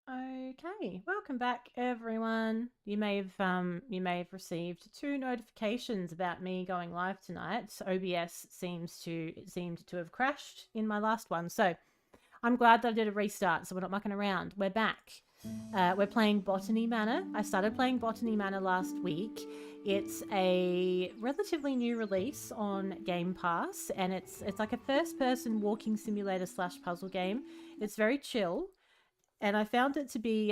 Okay, welcome back, everyone. You may have received 2 notifications about me going live tonight. OBS seemed to have crashed in my last one, so I'm glad that I did a restart, so we're not mucking around. We're back. We're playing Botany Manor. I started playing Botany Manor last week. It's a relatively new release on Game Pass, and it's like a first-person walking simulator / puzzle game. It's very chill. And I found it to be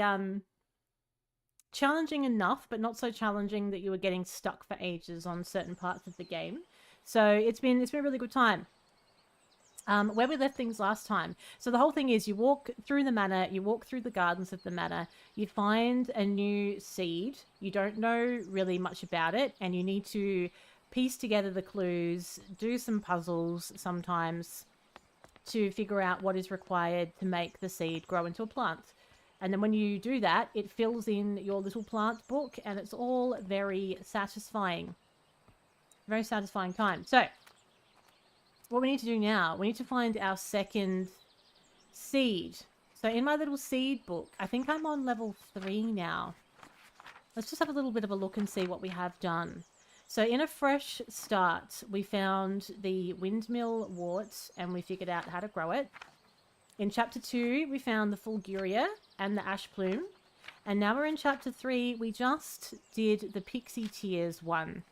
challenging enough, but not so challenging that you were getting stuck for ages on certain parts of the game. So it's been a really good time. Where we left things last time. So the whole thing is you walk through the manor, you walk through the gardens of the manor, you find a new seed. You don't know really much about it, and you need to piece together the clues, do some puzzles sometimes, to figure out what is required to make the seed grow into a plant. And then when you do that, it fills in your little plant book, and it's all very satisfying. Very satisfying time. So, what we need to do now, we need to find our second seed. So in my little seed book, I think I'm on level 3 now. Let's just have a little bit of a look and see what we have done. So in a fresh start, we found the windmill wort and we figured out how to grow it. In chapter 2, we found the fulguria and the ash plume. And now we're in chapter 3. We just did the pixie tears one.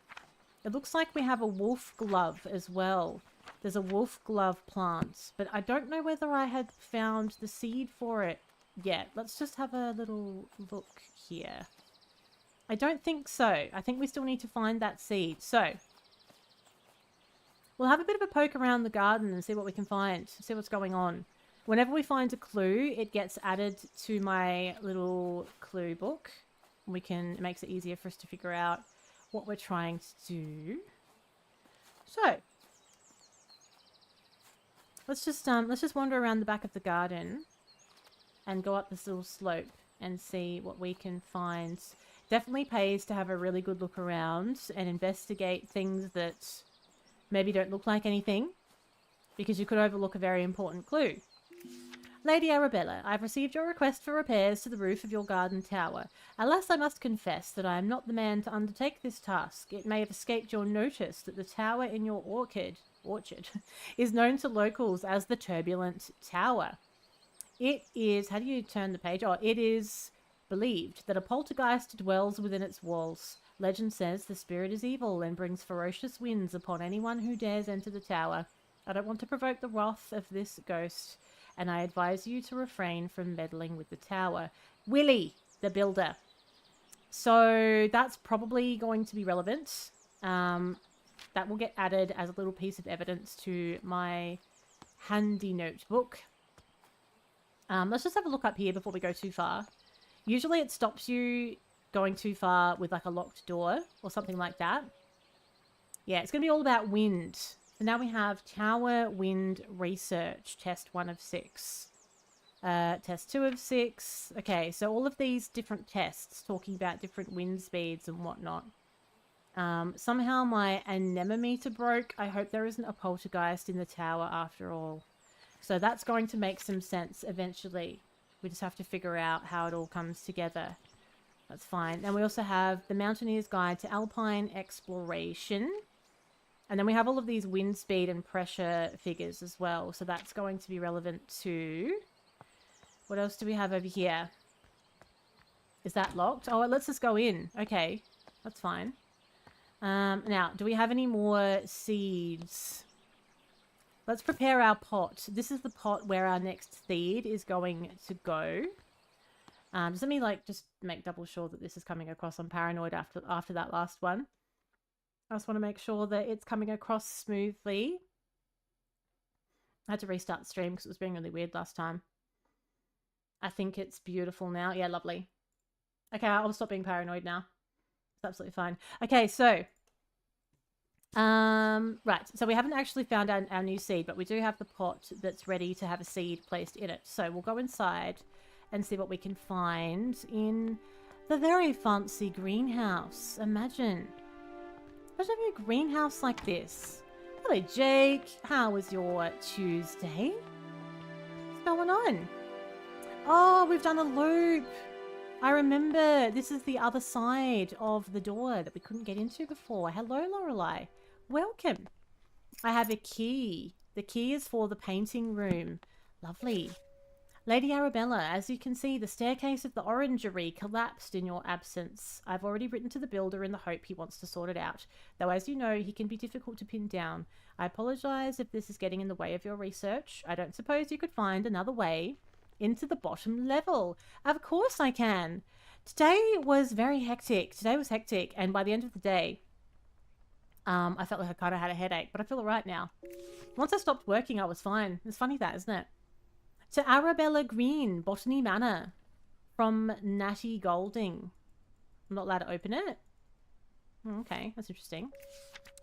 It looks like we have a wolf glove as well. There's a wolf glove plant, but I don't know whether I had found the seed for it yet. Let's just have a little look here. I don't think so. I think we still need to find that seed. So, we'll have a bit of a poke around the garden and see what we can find, see what's going on. Whenever we find a clue, it gets added to my little clue book. It makes it easier for us to figure out what we're trying to do. So, let's just wander around the back of the garden and go up this little slope and see what we can find. Definitely pays to have a really good look around and investigate things that maybe don't look like anything, because you could overlook a very important clue. Lady Arabella, I've received your request for repairs to the roof of your garden tower. Alas, I must confess that I am not the man to undertake this task. It may have escaped your notice that the tower in your orchard is known to locals as the Turbulent Tower. It is, how do you turn the page? Oh, it is believed that a poltergeist dwells within its walls. Legend says the spirit is evil and brings ferocious winds upon anyone who dares enter the tower. I don't want to provoke the wrath of this ghost, and I advise you to refrain from meddling with the tower. Willie, the builder. So that's probably going to be relevant. That will get added as a little piece of evidence to my handy notebook. Let's just have a look up here before we go too far. Usually it stops you going too far with like a locked door or something like that. Yeah, it's going to be all about wind. So now we have Tower Wind Research, test 1 of 6. Test 2 of 6. Okay, so all of these different tests talking about different wind speeds and whatnot. Somehow my anemometer broke. I hope there isn't a poltergeist in the tower after all. So that's going to make some sense eventually. We just have to figure out how it all comes together. That's fine. And we also have the Mountaineer's Guide to Alpine Exploration. And then we have all of these wind speed and pressure figures as well. So that's going to be relevant too. What else do we have over here? Is that locked? Oh, it lets us go in. Okay, that's fine. Now, do we have any more seeds? Let's prepare our pot. This is the pot where our next seed is going to go. Just let me just make double sure that this is coming across. I'm paranoid after that last one. I just want to make sure that it's coming across smoothly. I had to restart the stream because it was being really weird last time. I think it's beautiful now. Yeah, lovely. Okay, I'll stop being paranoid now. It's absolutely fine. Okay, so right, so we haven't actually found our new seed, but we do have the pot that's ready to have a seed placed in it. So we'll go inside and see what we can find in the very fancy greenhouse. Imagine having a greenhouse like this. Hello, Jake. How was your Tuesday? What's going on? Oh, we've done a loop. I remember this is the other side of the door that we couldn't get into before. Hello, Lorelei. Welcome. I have a key. The key is for the painting room. Lovely. Lady Arabella, as you can see, the staircase of the orangery collapsed in your absence. I've already written to the builder in the hope he wants to sort it out, though as you know, he can be difficult to pin down. I apologise if this is getting in the way of your research. I don't suppose you could find another way into the bottom level. Of course I can. Today was very hectic. And by the end of the day, I felt like I kind of had a headache, but I feel all right now. Once I stopped working, I was fine. It's funny that, isn't it? To Arabella Green, Botany Manor, from Natty Golding. I'm not allowed to open it? Okay, that's interesting.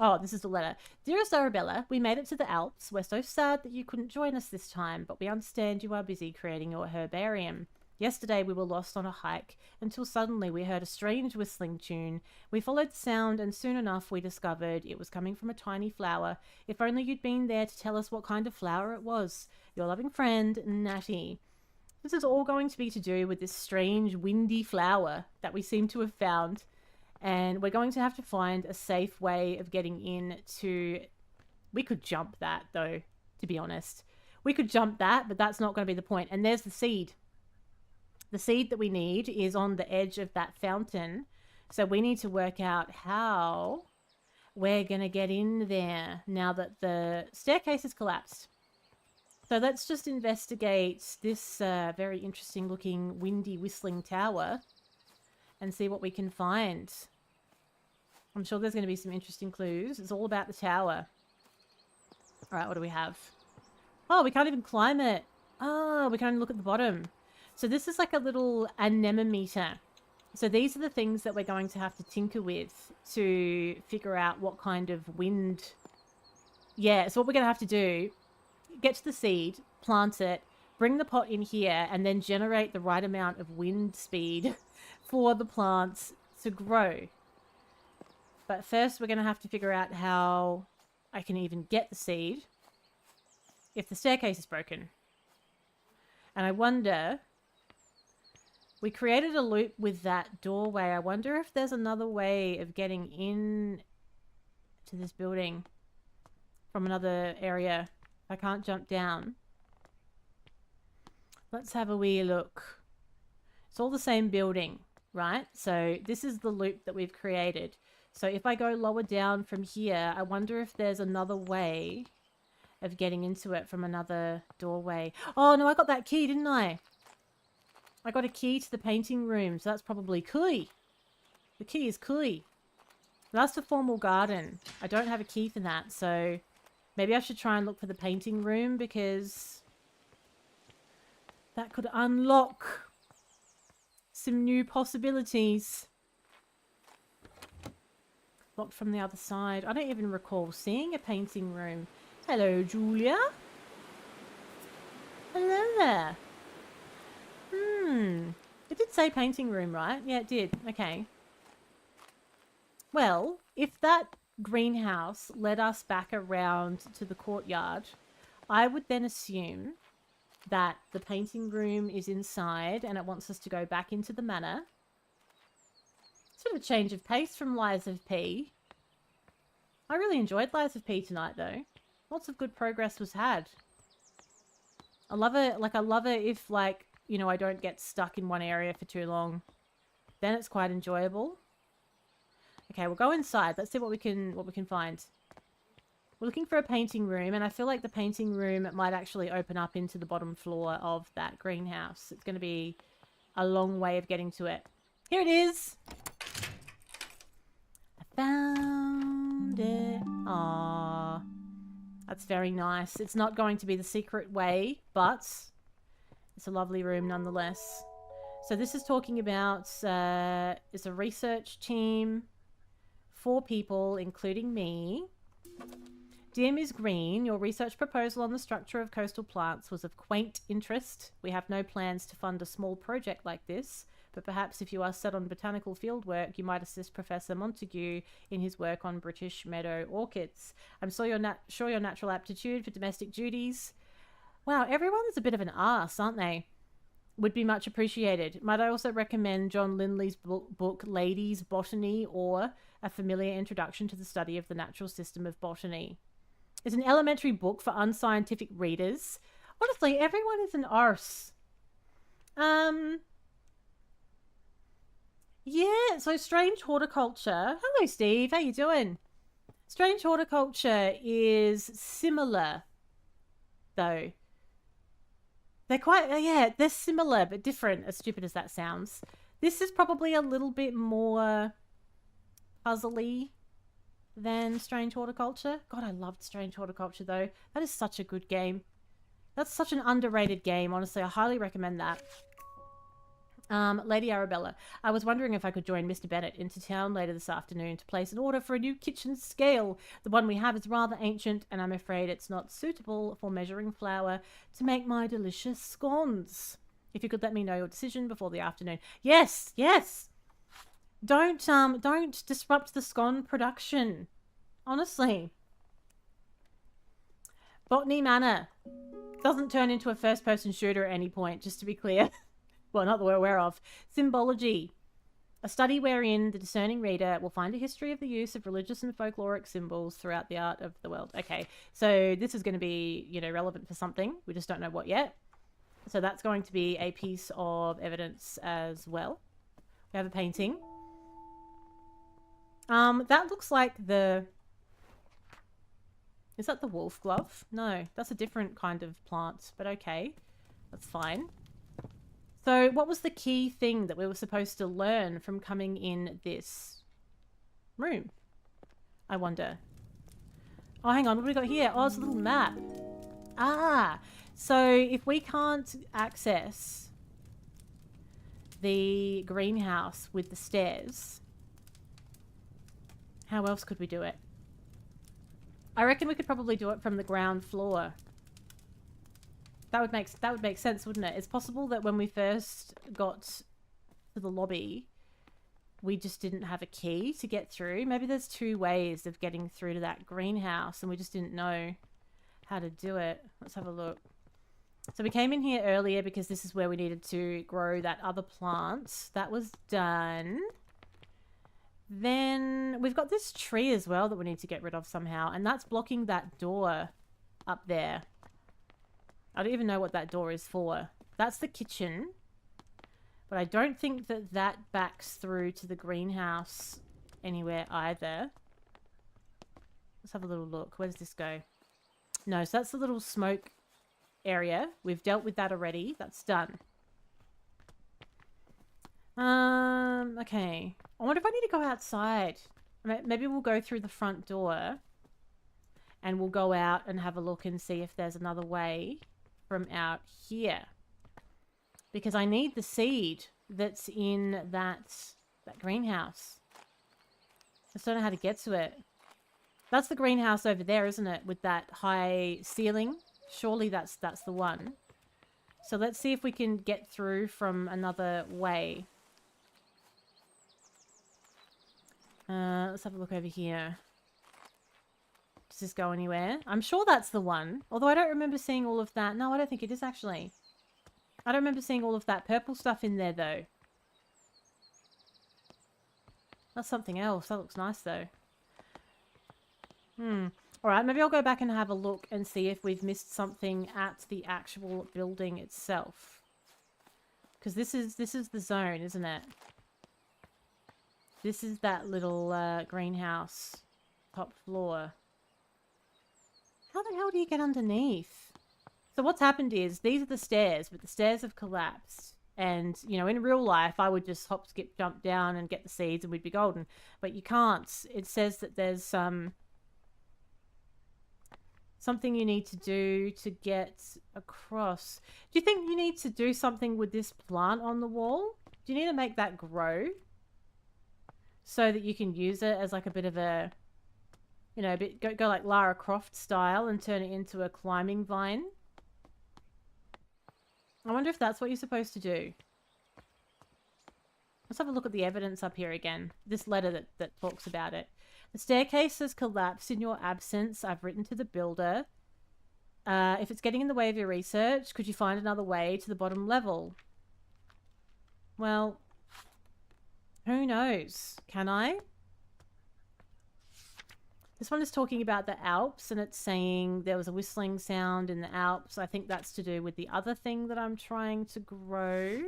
Oh, this is the letter. Dearest Arabella, we made it to the Alps. We're so sad that you couldn't join us this time, but we understand you are busy creating your herbarium. Yesterday we were lost on a hike until suddenly we heard a strange whistling tune. We followed the sound and soon enough we discovered it was coming from a tiny flower. If only you'd been there to tell us what kind of flower it was. Your loving friend, Natty. This is all going to be to do with this strange windy flower that we seem to have found. And we're going to have to find a safe way of getting in to... We could jump that though, to be honest. We could jump that, but that's not going to be the point. And there's the seed. The seed that we need is on the edge of that fountain. So we need to work out how we're going to get in there now that the staircase has collapsed. So let's just investigate this very interesting looking windy whistling tower and see what we can find. I'm sure there's going to be some interesting clues. It's all about the tower. All right, what do we have? Oh, we can't even climb it. Oh, we can only look at the bottom. So this is like a little anemometer. So these are the things that we're going to have to tinker with to figure out what kind of wind. Yeah, so what we're going to have to do, get to the seed, plant it, bring the pot in here, and then generate the right amount of wind speed for the plants to grow. But first we're going to have to figure out how I can even get the seed if the staircase is broken. And I wonder... We created a loop with that doorway. I wonder if there's another way of getting in to this building from another area. I can't jump down. Let's have a wee look. It's all the same building, right? So this is the loop that we've created. So if I go lower down from here, I wonder if there's another way of getting into it from another doorway. Oh, no, I got that key, didn't I? I got a key to the painting room, so that's probably key. The key is key. That's the formal garden. I don't have a key for that, so maybe I should try and look for the painting room because that could unlock some new possibilities. Locked from the other side. I don't even recall seeing a painting room. Hello, Julia. Hello there. It did say painting room, right? Yeah, it did. Okay. Well, if that greenhouse led us back around to the courtyard, I would then assume that the painting room is inside and it wants us to go back into the manor. Sort of a change of pace from Lies of P. I really enjoyed Lies of P tonight, though. Lots of good progress was had. I love it. Like, I love it if, like, you know, I don't get stuck in one area for too long. Then it's quite enjoyable. Okay, we'll go inside. Let's see what we can find. We're looking for a painting room, and I feel like the painting room might actually open up into the bottom floor of that greenhouse. It's going to be a long way of getting to it. Here it is. I found it. Aww. That's very nice. It's not going to be the secret way, but it's a lovely room nonetheless. So this is talking about it's a research team, 4 people, including me. Dear Ms. Green, your research proposal on the structure of coastal plants was of quaint interest. We have no plans to fund a small project like this, but perhaps if you are set on botanical fieldwork, you might assist Professor Montague in his work on British meadow orchids. I'm sure your natural aptitude for domestic duties. Wow, everyone's a bit of an arse, aren't they? would be much appreciated. Might I also recommend John Lindley's book Ladies' Botany, or A Familiar Introduction to the Study of the Natural System of Botany. It's an elementary book for unscientific readers. Honestly, everyone is an arse. Yeah, so Strange Horticulture. Hello, Steve. How you doing? Strange Horticulture is similar, though. They're quite, yeah, they're similar but different, as stupid as that sounds. This is probably a little bit more puzzly than Strange Horticulture. God, I loved Strange Horticulture, though. That is such a good game. That's such an underrated game, honestly. I highly recommend that. Lady Arabella, I was wondering if I could join Mr. Bennett into town later this afternoon to place an order for a new kitchen scale. The one we have is rather ancient, and I'm afraid it's not suitable for measuring flour to make my delicious scones. If you could let me know your decision before the afternoon. Yes, yes. Don't disrupt the scone production. Honestly. Botany Manor doesn't turn into a first-person shooter at any point, just to be clear. Well, not that we're aware of. Symbology. A study wherein the discerning reader will find a history of the use of religious and folkloric symbols throughout the art of the world. Okay, so this is going to be, you know, relevant for something. We just don't know what yet. So that's going to be a piece of evidence as well. We have a painting. That looks like the... Is that the wolf glove? No, that's a different kind of plant, but okay. That's fine. So what was the key thing that we were supposed to learn from coming in this room? I wonder. Oh, hang on. What do we got here? Oh, it's a little map. Ah, so if we can't access the greenhouse with the stairs, how else could we do it? I reckon we could probably do it from the ground floor. That would make sense, wouldn't it? It's possible that when we first got to the lobby, we just didn't have a key to get through. Maybe there's two ways of getting through to that greenhouse and we just didn't know how to do it. Let's have a look. So we came in here earlier because this is where we needed to grow that other plant. That was done. Then we've got this tree as well that we need to get rid of somehow, and that's blocking that door up there. I don't even know what that door is for. That's the kitchen. But I don't think that that backs through to the greenhouse anywhere either. Let's have a little look. Where does this go? No, so that's the little smoke area. We've dealt with that already. That's done. Okay. I wonder if I need to go outside. Maybe we'll go through the front door. And we'll go out and have a look and see if there's another way from out here, because I need the seed that's in that greenhouse. I just don't know how to get to it. That's the greenhouse over there, isn't it, with that high ceiling? Surely that's the one. So let's see if we can get through from another way. Let's have a look over here. Does this go anywhere? I'm sure that's the one. Although I don't remember seeing all of that. No, I don't think it is actually. I don't remember seeing all of that purple stuff in there though. That's something else. That looks nice though. Alright, maybe I'll go back and have a look and see if we've missed something at the actual building itself. Because this is the zone, isn't it? This is that little greenhouse top floor. How the hell do you get underneath? So what's happened is, these are the stairs, but the stairs have collapsed. And, you know, in real life, I would just hop, skip, jump down and get the seeds and we'd be golden. But you can't. It says that there's something you need to do to get across. Do you think you need to do something with this plant on the wall? Do you need to make that grow? So that you can use it as like a bit of a... You know, go like Lara Croft style and turn it into a climbing vine. I wonder if that's what you're supposed to do. Let's have a look at the evidence up here again. This letter that talks about it. The staircase has collapsed in your absence. I've written to the builder. If it's getting in the way of your research, could you find another way to the bottom level? Well, who knows? Can I? This one is talking about the Alps, and it's saying there was a whistling sound in the Alps. I think that's to do with the other thing that I'm trying to grow.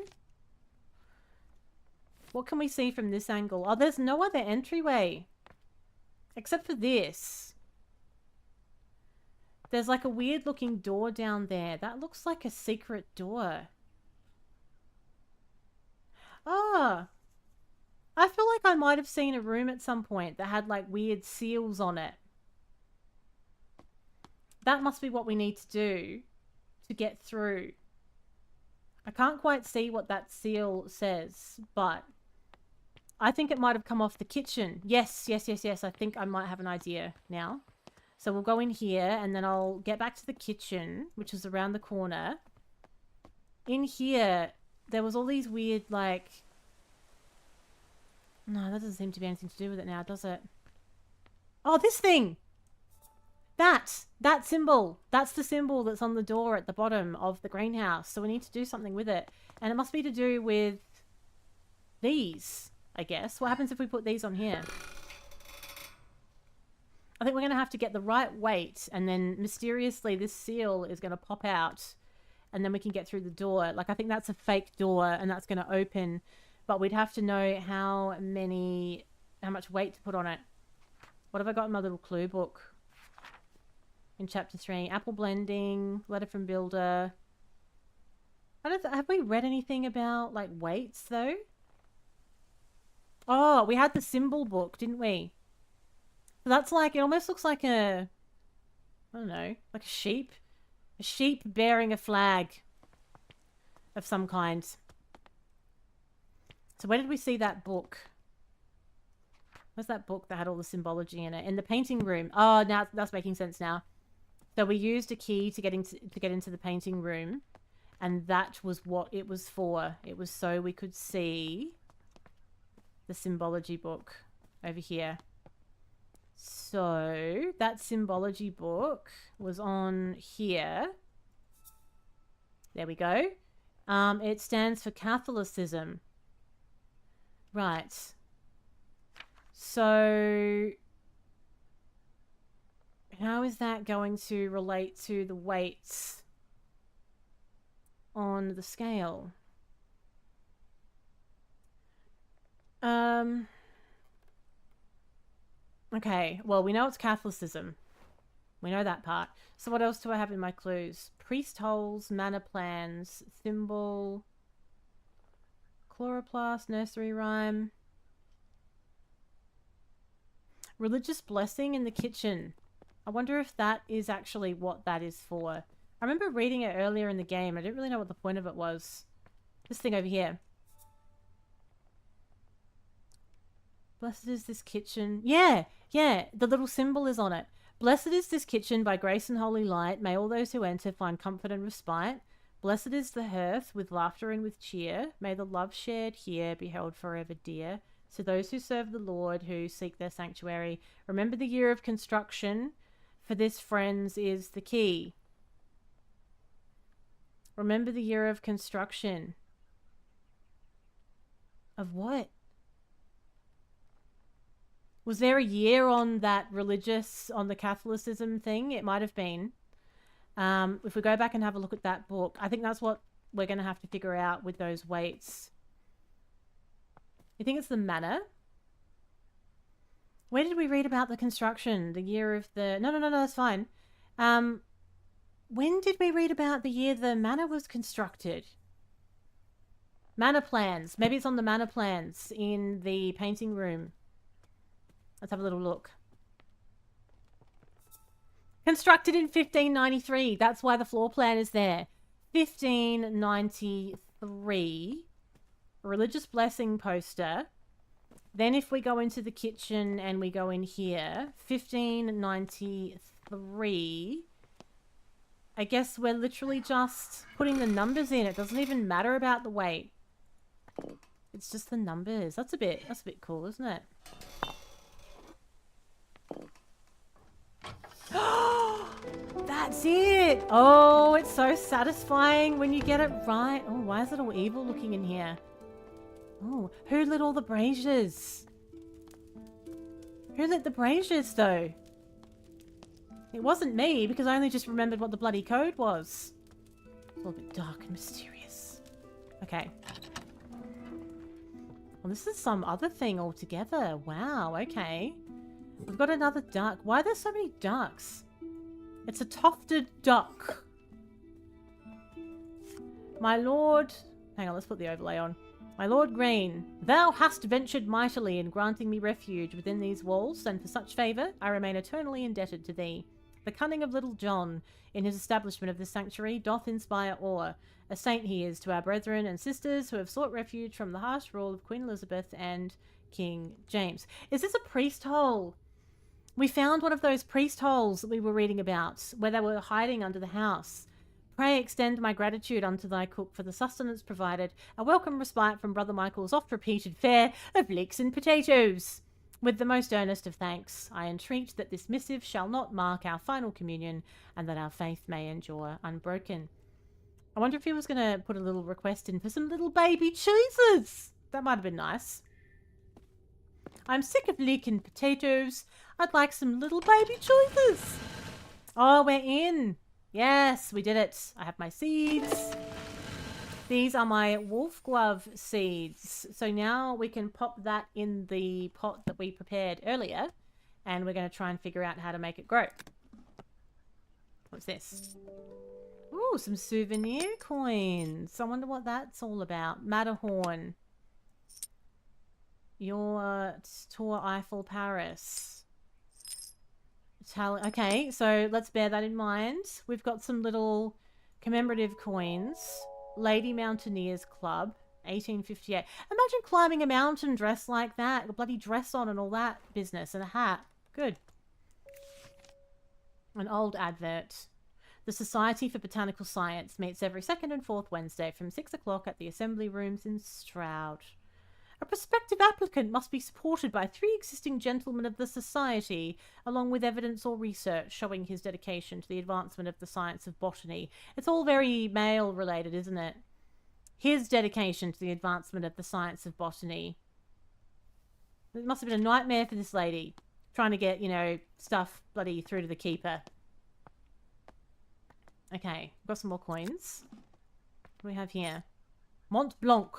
What can we see from this angle? Oh, there's no other entryway. Except for this. There's like a weird looking door down there. That looks like a secret door. Ah. I feel like I might have seen a room at some point that had like weird seals on it. That must be what we need to do to get through. I can't quite see what that seal says, but I think it might have come off the kitchen. Yes, yes, yes, yes. I think I might have an idea now. So we'll go in here and then I'll get back to the kitchen, which is around the corner. In here, there was all these weird like... No, that doesn't seem to be anything to do with it now, does it? Oh, this thing! That symbol! That's the symbol that's on the door at the bottom of the greenhouse. So we need to do something with it. And it must be to do with these, I guess. What happens if we put these on here? I think we're going to have to get the right weight, and then mysteriously this seal is going to pop out, and then we can get through the door. Like, I think that's a fake door, and that's going to open... But we'd have to know how much weight to put on it. What have I got in my little clue book? In chapter 3. Apple blending, letter from builder. Have we read anything about, like, weights, though? Oh, we had the symbol book, didn't we? So that's like, it almost looks like a... I don't know, like a sheep. A sheep bearing a flag of some kind. So where did we see that book? Where's that book that had all the symbology in it? In the painting room. Oh, now that's making sense now. So we used a key to get into the painting room, and that was what it was for. It was so we could see the symbology book over here. So that symbology book was on here. There we go. It stands for Catholicism. Right. So how is that going to relate to the weights on the scale? Okay, well, we know it's Catholicism. We know that part. So what else do I have in my clues? Priest holes, manor plans, thimble, chloroplast, nursery rhyme. Religious blessing in the kitchen. I wonder if that is actually what that is for. I remember reading it earlier in the game. I didn't really know what the point of it was. This thing over here. Blessed is this kitchen. Yeah, the little symbol is on it. Blessed is this kitchen by grace and holy light. May all those who enter find comfort and respite. Blessed is the hearth with laughter and with cheer. May the love shared here be held forever dear. To those who serve the Lord, who seek their sanctuary. Remember the year of construction, for this, friends, is the key. Remember the year of construction. Of what? Was there a year on that religious, on the Catholicism thing? It might have been. If we go back and have a look at that book, I think that's what we're going to have to figure out with those weights. You think it's the manor? Where did we read about the construction? The year of the... No, that's fine. When did we read about the year the manor was constructed? Manor plans. Maybe it's on the manor plans in the painting room. Let's have a little look. Constructed in 1593. That's why the floor plan is there. 1593. Religious blessing poster. Then if we go into the kitchen and we go in here, 1593. I guess we're literally just putting the numbers in. It doesn't even matter about the weight. It's just the numbers. That's a bit cool, isn't it? That's it. Oh, it's so satisfying when you get it right. Oh, why is it all evil looking in here? Oh, who lit all the braziers? Who lit the braziers, though? It wasn't me, because I only just remembered what the bloody code was. It's a little bit dark and mysterious. Okay. Well, this is some other thing altogether. Wow, okay. We've got another duck. Why are there so many ducks? It's a tufted duck. My lord... Hang on, let's put the overlay on. My lord Green, thou hast ventured mightily in granting me refuge within these walls, and for such favour I remain eternally indebted to thee. The cunning of Little John, in his establishment of this sanctuary, doth inspire awe. A saint he is to our brethren and sisters who have sought refuge from the harsh rule of Queen Elizabeth and King James. Is this a priest hole? We found one of those priest holes that we were reading about, where they were hiding under the house. Pray extend my gratitude unto thy cook for the sustenance provided, a welcome respite from Brother Michael's oft-repeated fare of leeks and potatoes. With the most earnest of thanks, I entreat that this missive shall not mark our final communion, and that our faith may endure unbroken. I wonder if he was going to put a little request in for some little baby cheeses. That might have been nice. I'm sick of leek and potatoes. I'd like some little baby cheeses. Oh, we're in. Yes, we did it. I have my seeds. These are my wolf glove seeds. So now we can pop that in the pot that we prepared earlier. And we're going to try and figure out how to make it grow. What's this? Ooh, some souvenir coins. I wonder what that's all about. Matterhorn. Your Tour Eiffel Paris. Okay, so let's bear that in mind. We've got some little commemorative coins. Lady Mountaineers Club, 1858. Imagine climbing a mountain dressed like that. A bloody dress on and all that business. And a hat. Good. An old advert. The Society for Botanical Science meets every second and fourth Wednesday from 6 o'clock at the Assembly Rooms in Stroud. A prospective applicant must be supported by 3 existing gentlemen of the Society, along with evidence or research showing his dedication to the advancement of the science of botany. It's all very male-related, isn't it? His dedication to the advancement of the science of botany. It must have been a nightmare for this lady, trying to get, you know, stuff bloody through to the keeper. Okay, got some more coins. What do we have here? Mont Blanc.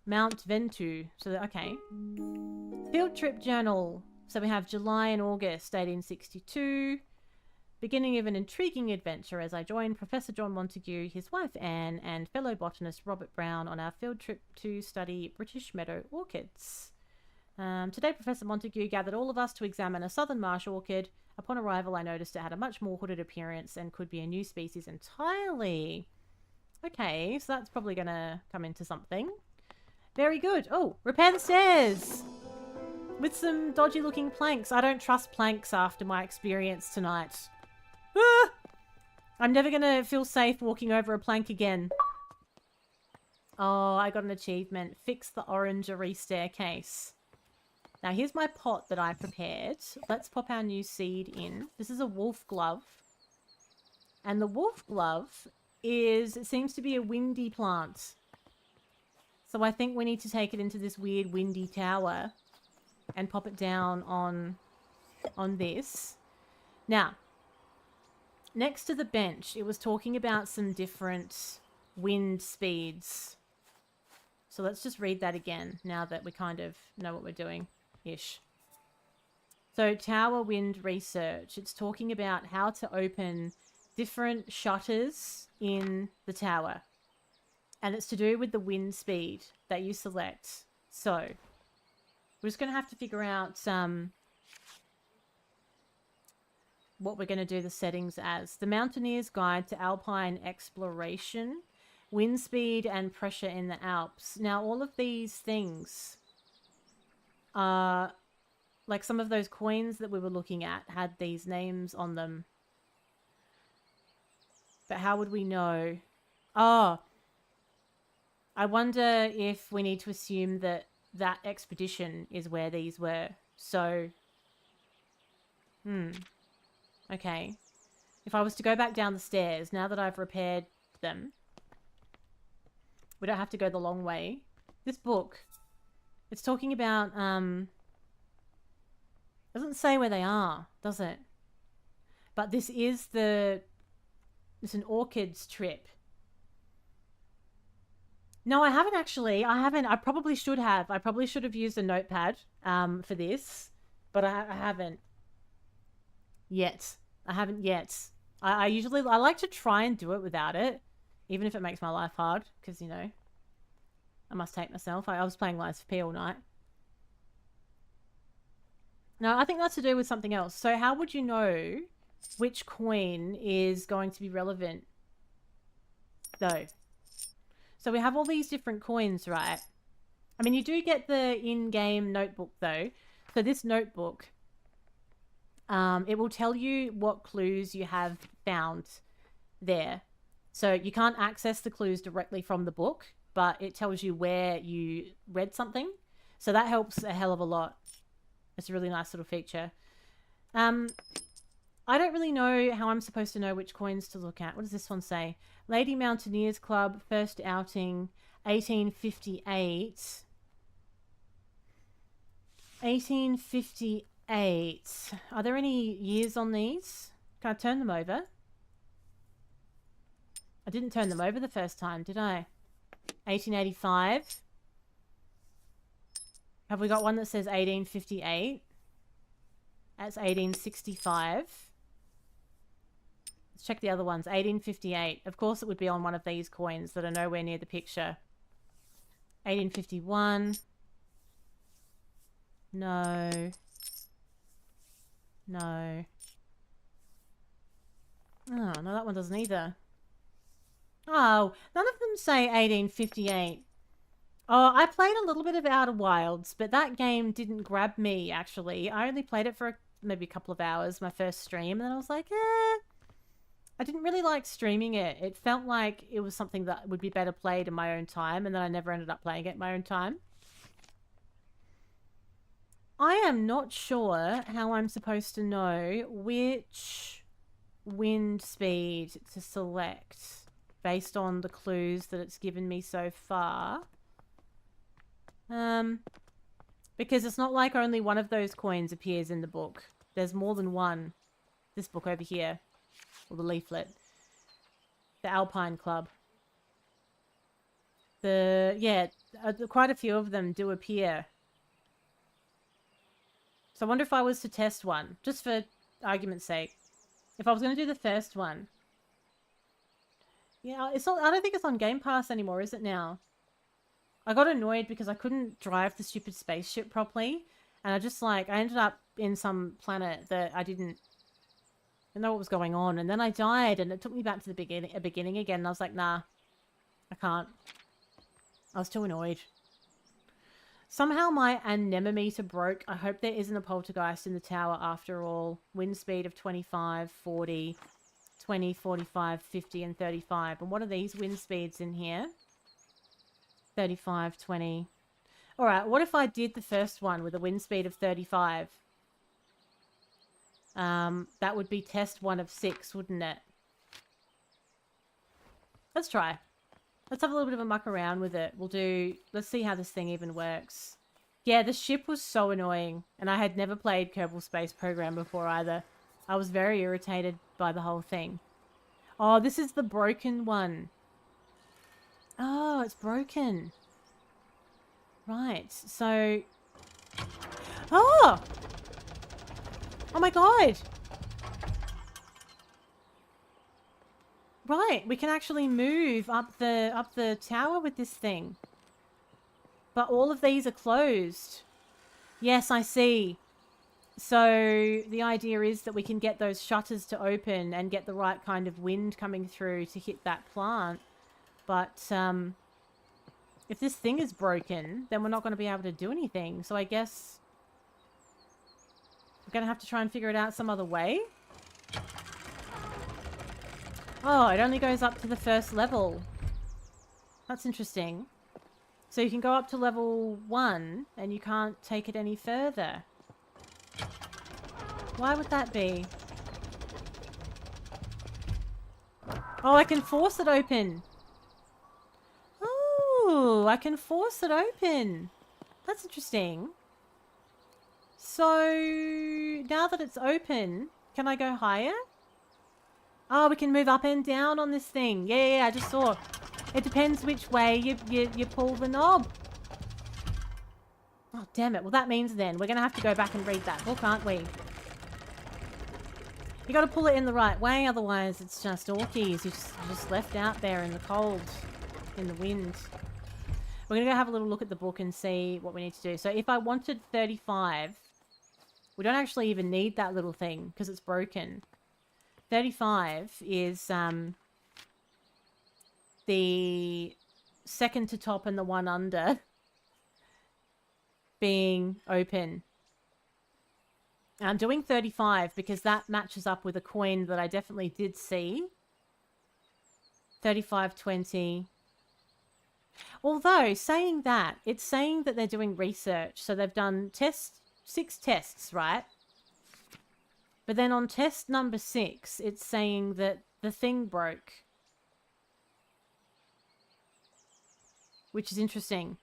Mount Ventoux. So, okay. Field trip journal. So we have July and August 1862. Beginning of an intriguing adventure as I joined Professor John Montague, his wife Anne, and fellow botanist Robert Brown on our field trip to study British meadow orchids. Today, Professor Montague gathered all of us to examine a southern marsh orchid. Upon arrival, I noticed it had a much more hooded appearance and could be a new species entirely. Okay, so that's probably going to come into something. Very good. Oh, repair the stairs with some dodgy looking planks. I don't trust planks after my experience tonight. Ah! I'm never going to feel safe walking over a plank again. Oh, I got an achievement. Fix the orangery staircase. Now, here's my pot that I prepared. Let's pop our new seed in. This is a wolf glove. And the wolf glove it seems to be a windy plant. So I think we need to take it into this weird windy tower and pop it down on this. Now, next to the bench, it was talking about some different wind speeds. So let's just read that again now that we kind of know what we're doing-ish. So tower wind research, it's talking about how to open different shutters in the tower. And it's to do with the wind speed that you select. So, we're just going to have to figure out what we're going to do the settings as. The Mountaineer's Guide to Alpine Exploration, wind speed and pressure in the Alps. Now, all of these things are, like some of those coins that we were looking at had these names on them. But how would we know? Oh, I wonder if we need to assume that that expedition is where these were. So, okay. If I was to go back down the stairs, now that I've repaired them, we don't have to go the long way. This book. It's talking about, doesn't say where they are, does it? But this is it's an orchids trip. No, I haven't actually. I haven't. I probably should have. I probably should have used a notepad for this, but I haven't yet. I haven't yet. I like to try and do it without it, even if it makes my life hard, because, you know, I must hate myself. I was playing Lies of P all night. No, I think that's to do with something else. So how would you know which coin is going to be relevant, though? So we have all these different coins, right? I mean, you do get the in-game notebook, though. So this notebook, it will tell you what clues you have found there. So you can't access the clues directly from the book, but it tells you where you read something. So that helps a hell of a lot. It's a really nice little feature. I don't really know how I'm supposed to know which coins to look at. What does this one say? Lady Mountaineers Club, first outing, 1858. 1858. Are there any years on these? Can I turn them over? I didn't turn them over the first time, did I? 1885. Have we got one that says 1858? That's 1865. Let's check the other ones. 1858. Of course it would be on one of these coins that are nowhere near the picture. 1851. No. No. Oh, no, that one doesn't either. Oh, none of them say 1858. Oh, I played a little bit of Outer Wilds, but that game didn't grab me, actually. I only played it for maybe a couple of hours, my first stream, and then I was like, I didn't really like streaming it. It felt like it was something that would be better played in my own time, and then I never ended up playing it in my own time. I am not sure how I'm supposed to know which wind speed to select based on the clues that it's given me so far. Because it's not like only one of those coins appears in the book. There's more than one. This book over here. Or the leaflet. The Alpine Club. Quite a few of them do appear. So I wonder if I was to test one. Just for argument's sake. If I was going to do the first one. Yeah, it's not, I don't think it's on Game Pass anymore, is it now? I got annoyed because I couldn't drive the stupid spaceship properly. And I ended up in some planet that I didn't know what was going on. And then I died and it took me back to the beginning again. And I was like, nah, I can't. I was too annoyed. Somehow my anemometer broke. I hope there isn't a poltergeist in the tower after all. Wind speed of 25, 40, 20, 45, 50, and 35. And what are these wind speeds in here? 35, 20. Alright, what if I did the first one with a wind speed of 35? That would be test 1 of 6, wouldn't it? Let's try. Let's have a little bit of a muck around with it. Let's see how this thing even works. Yeah, the ship was so annoying. And I had never played Kerbal Space Program before either. I was very irritated by the whole thing. Oh, this is the broken one. Oh, it's broken. Right, so... Oh! Oh my god! Right, we can actually move up the tower with this thing. But all of these are closed. Yes, I see. So the idea is that we can get those shutters to open and get the right kind of wind coming through to hit that plant. But if this thing is broken, then we're not going to be able to do anything. So I guess we're going to have to try and figure it out some other way. Oh, it only goes up to the first level. That's interesting. So you can go up to level 1 and you can't take it any further. Why would that be? Oh, I can force it open. Ooh, I can force it open. That's interesting. So, now that it's open, can I go higher? Oh, we can move up and down on this thing. Yeah, I just saw. It depends which way you pull the knob. Oh, damn it. Well, that means then we're going to have to go back and read that book, aren't we? You got to pull it in the right way, otherwise it's just orkies. You're just left out there in the cold, in the wind. We're going to go have a little look at the book and see what we need to do. So if I wanted 35, we don't actually even need that little thing because it's broken. 35 is the second to top and the one under being open. I'm doing 35 because that matches up with a coin that I definitely did see. 35.20. Although, saying that, it's saying that they're doing research. So they've done 6 tests, right? But then on test number 6, it's saying that the thing broke. Which is interesting.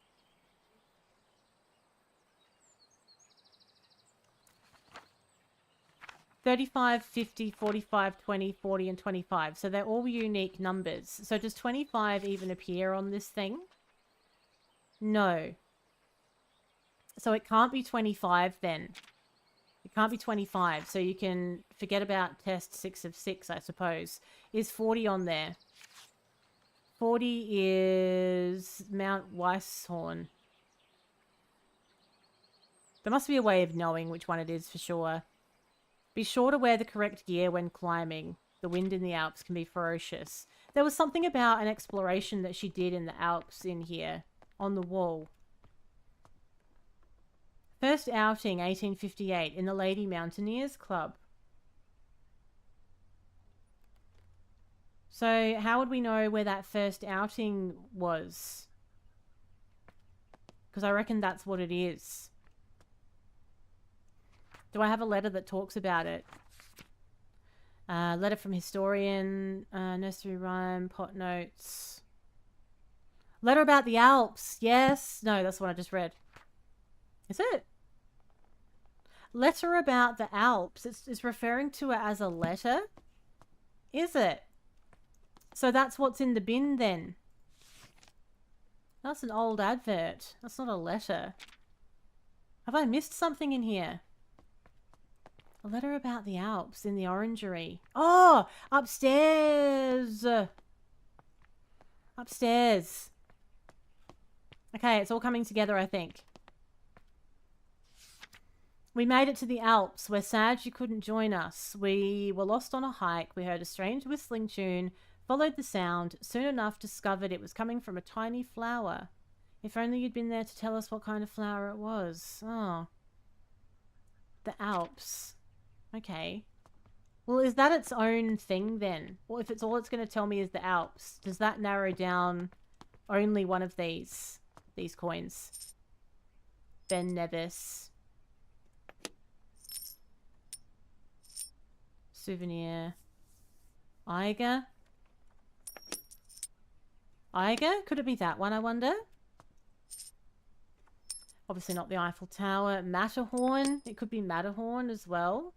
$35, $50, $45, $20, $40, and $25. So they're all unique numbers. So does 25 even appear on this thing? No. So it can't be 25 then. It can't be 25. So you can forget about test 6 of 6, I suppose. Is 40 on there? 40 is Mount Weisshorn. There must be a way of knowing which one it is for sure. Be sure to wear the correct gear when climbing. The wind in the Alps can be ferocious. There was something about an exploration that she did in the Alps in here, on the wall. First outing, 1858, in the Lady Mountaineers Club. So how would we know where that first outing was? Because I reckon that's what it is. Do I have a letter that talks about it? Letter from historian, nursery rhyme, pot notes. Letter about the Alps. Yes. No, that's what I just read. Is it? Letter about the Alps. It's referring to it as a letter. Is it? So that's what's in the bin then. That's an old advert. That's not a letter. Have I missed something in here? A letter about the Alps in the orangery. Oh, upstairs. Upstairs. Okay, it's all coming together, I think. We made it to the Alps. We're sad you couldn't join us. We were lost on a hike. We heard a strange whistling tune, followed the sound, soon enough discovered it was coming from a tiny flower. If only you'd been there to tell us what kind of flower it was. Oh. The Alps. Okay. Well, is that its own thing then? Or if it's all it's going to tell me is the Alps, does that narrow down only one of these coins? Ben Nevis. Souvenir. Eiger? Eiger? Could it be that one, I wonder? Obviously not the Eiffel Tower. Matterhorn? It could be Matterhorn as well.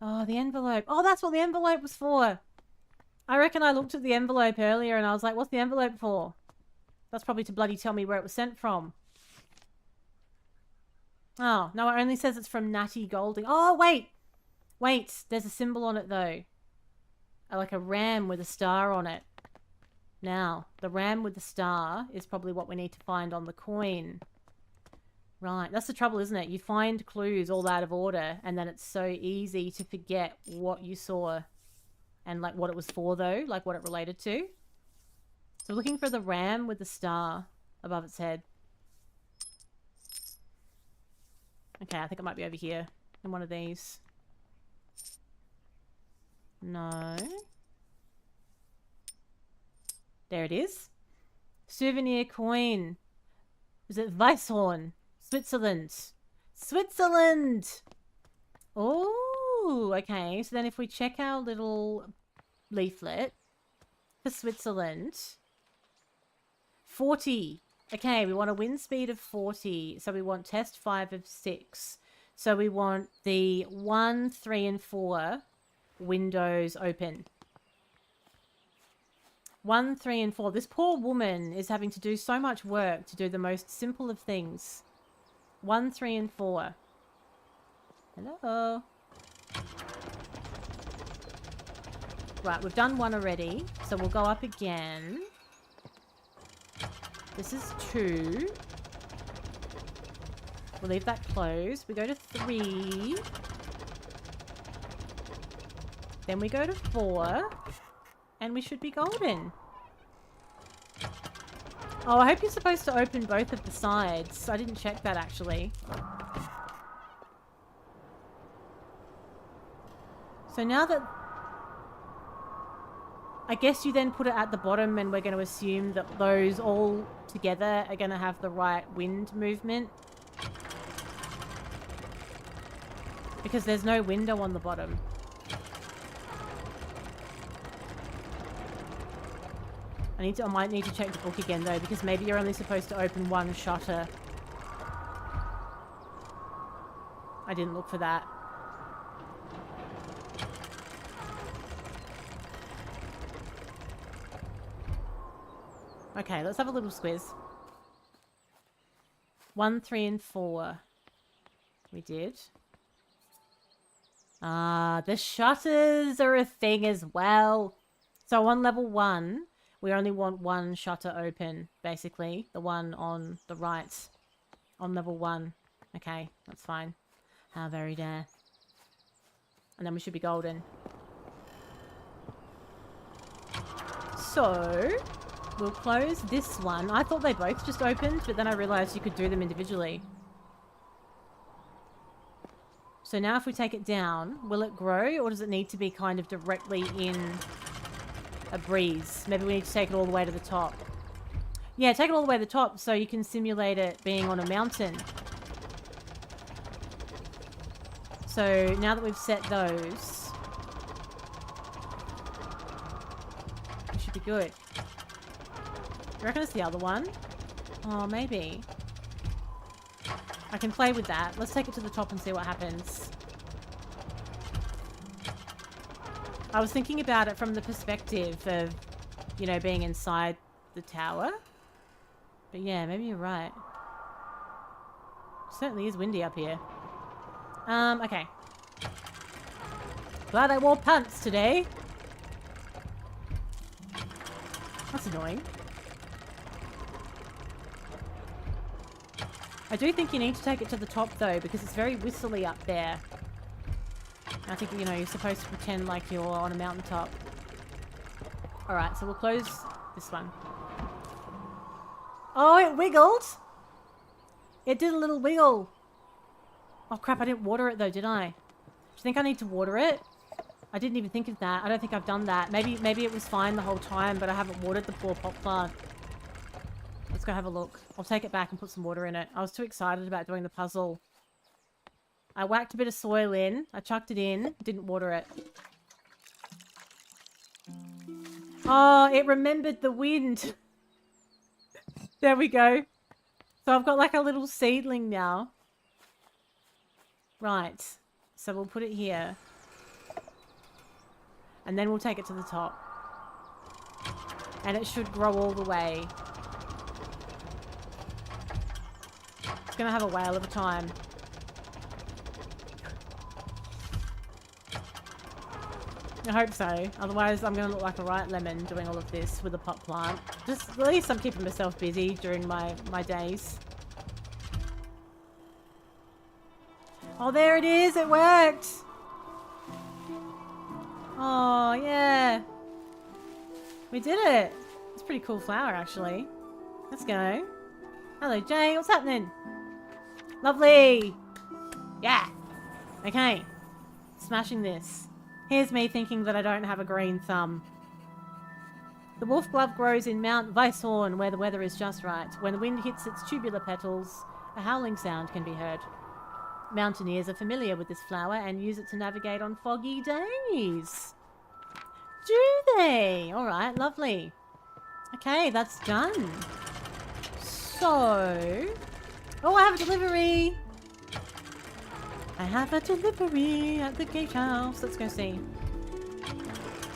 Oh, the envelope. Oh, that's what the envelope was for. I reckon I looked at the envelope earlier and I was like, what's the envelope for? That's probably to bloody tell me where it was sent from. Oh, no, it only says it's from Natty Golding. Oh, wait. Wait, there's a symbol on it though. Like a ram with a star on it. Now, the ram with the star is probably what we need to find on the coin. Right, that's the trouble, isn't it? You find clues all out of order, and then it's so easy to forget what you saw and like what it was for, though, like what it related to. So looking for the ram with the star above its head. Okay, I think it might be over here in one of these. No. There it is. Souvenir coin. Is it Weisshorn? Switzerland. Switzerland! Oh, okay. So then if we check our little leaflet for Switzerland, 40. Okay, we want a wind speed of 40. So we want test 5 of 6. So we want the 1, 3, and 4 windows open. 1, 3, and 4. This poor woman is having to do so much work to do the most simple of things. 1, 3, and 4. Hello. Right, we've done 1 already. So we'll go up again. This is 2. We'll leave that closed. We go to 3. Then we go to 4. And we should be golden. Oh, I hope you're supposed to open both of the sides. I didn't check that, actually. So now that... I guess you then put it at the bottom and we're going to assume that those all together are going to have the right wind movement. Because there's no window on the bottom. I might need to check the book again though, because maybe you're only supposed to open 1 shutter. I didn't look for that. Okay, let's have a little squiz. 1, 3, and 4. We did. The shutters are a thing as well. So on level 1, we only want 1 shutter open, basically. The one on the right. On level 1. Okay, that's fine. How very dare. And then we should be golden. So, we'll close this one. I thought they both just opened, but then I realized you could do them individually. So now if we take it down, will it grow, or does it need to be kind of directly in a breeze? Maybe we need to take it all the way to the top. Yeah, take it all the way to the top so you can simulate it being on a mountain. So now that we've set those, we should be good. You reckon it's the other one? Oh, maybe. I can play with that. Let's take it to the top and see what happens. I was thinking about it from the perspective of, you know, being inside the tower. But yeah, maybe you're right. It certainly is windy up here. Okay. Glad I wore pants today. That's annoying. I do think you need to take it to the top though, because it's very whistly up there. I think, you know, you're supposed to pretend like you're on a mountaintop. Alright, so we'll close this one. Oh, it wiggled! It did a little wiggle. Oh crap, I didn't water it though, did I? Do you think I need to water it? I didn't even think of that. I don't think I've done that. Maybe it was fine the whole time, but I haven't watered the poor pot plant. Let's go have a look. I'll take it back and put some water in it. I was too excited about doing the puzzle. I whacked a bit of soil in. I chucked it in. Didn't water it. Oh, it remembered the wind. There we go. So I've got like a little seedling now. Right. So we'll put it here. And then we'll take it to the top. And it should grow all the way. It's going to have a whale of a time. I hope so. Otherwise, I'm going to look like a right lemon doing all of this with a pot plant. Just, at least I'm keeping myself busy during my days. Oh, there it is. It worked. Oh, yeah. We did it. It's a pretty cool flower, actually. Let's go. Hello, Jay. What's happening? Lovely. Yeah. Okay. Smashing this. Here's me thinking that I don't have a green thumb. The wolf glove grows in Mount Weisshorn, where the weather is just right. When the wind hits its tubular petals, a howling sound can be heard. Mountaineers are familiar with this flower and use it to navigate on foggy days. Do they? Alright, lovely. Okay, that's done. So... Oh, I have a delivery! I have a delivery at the gatehouse. Let's go see.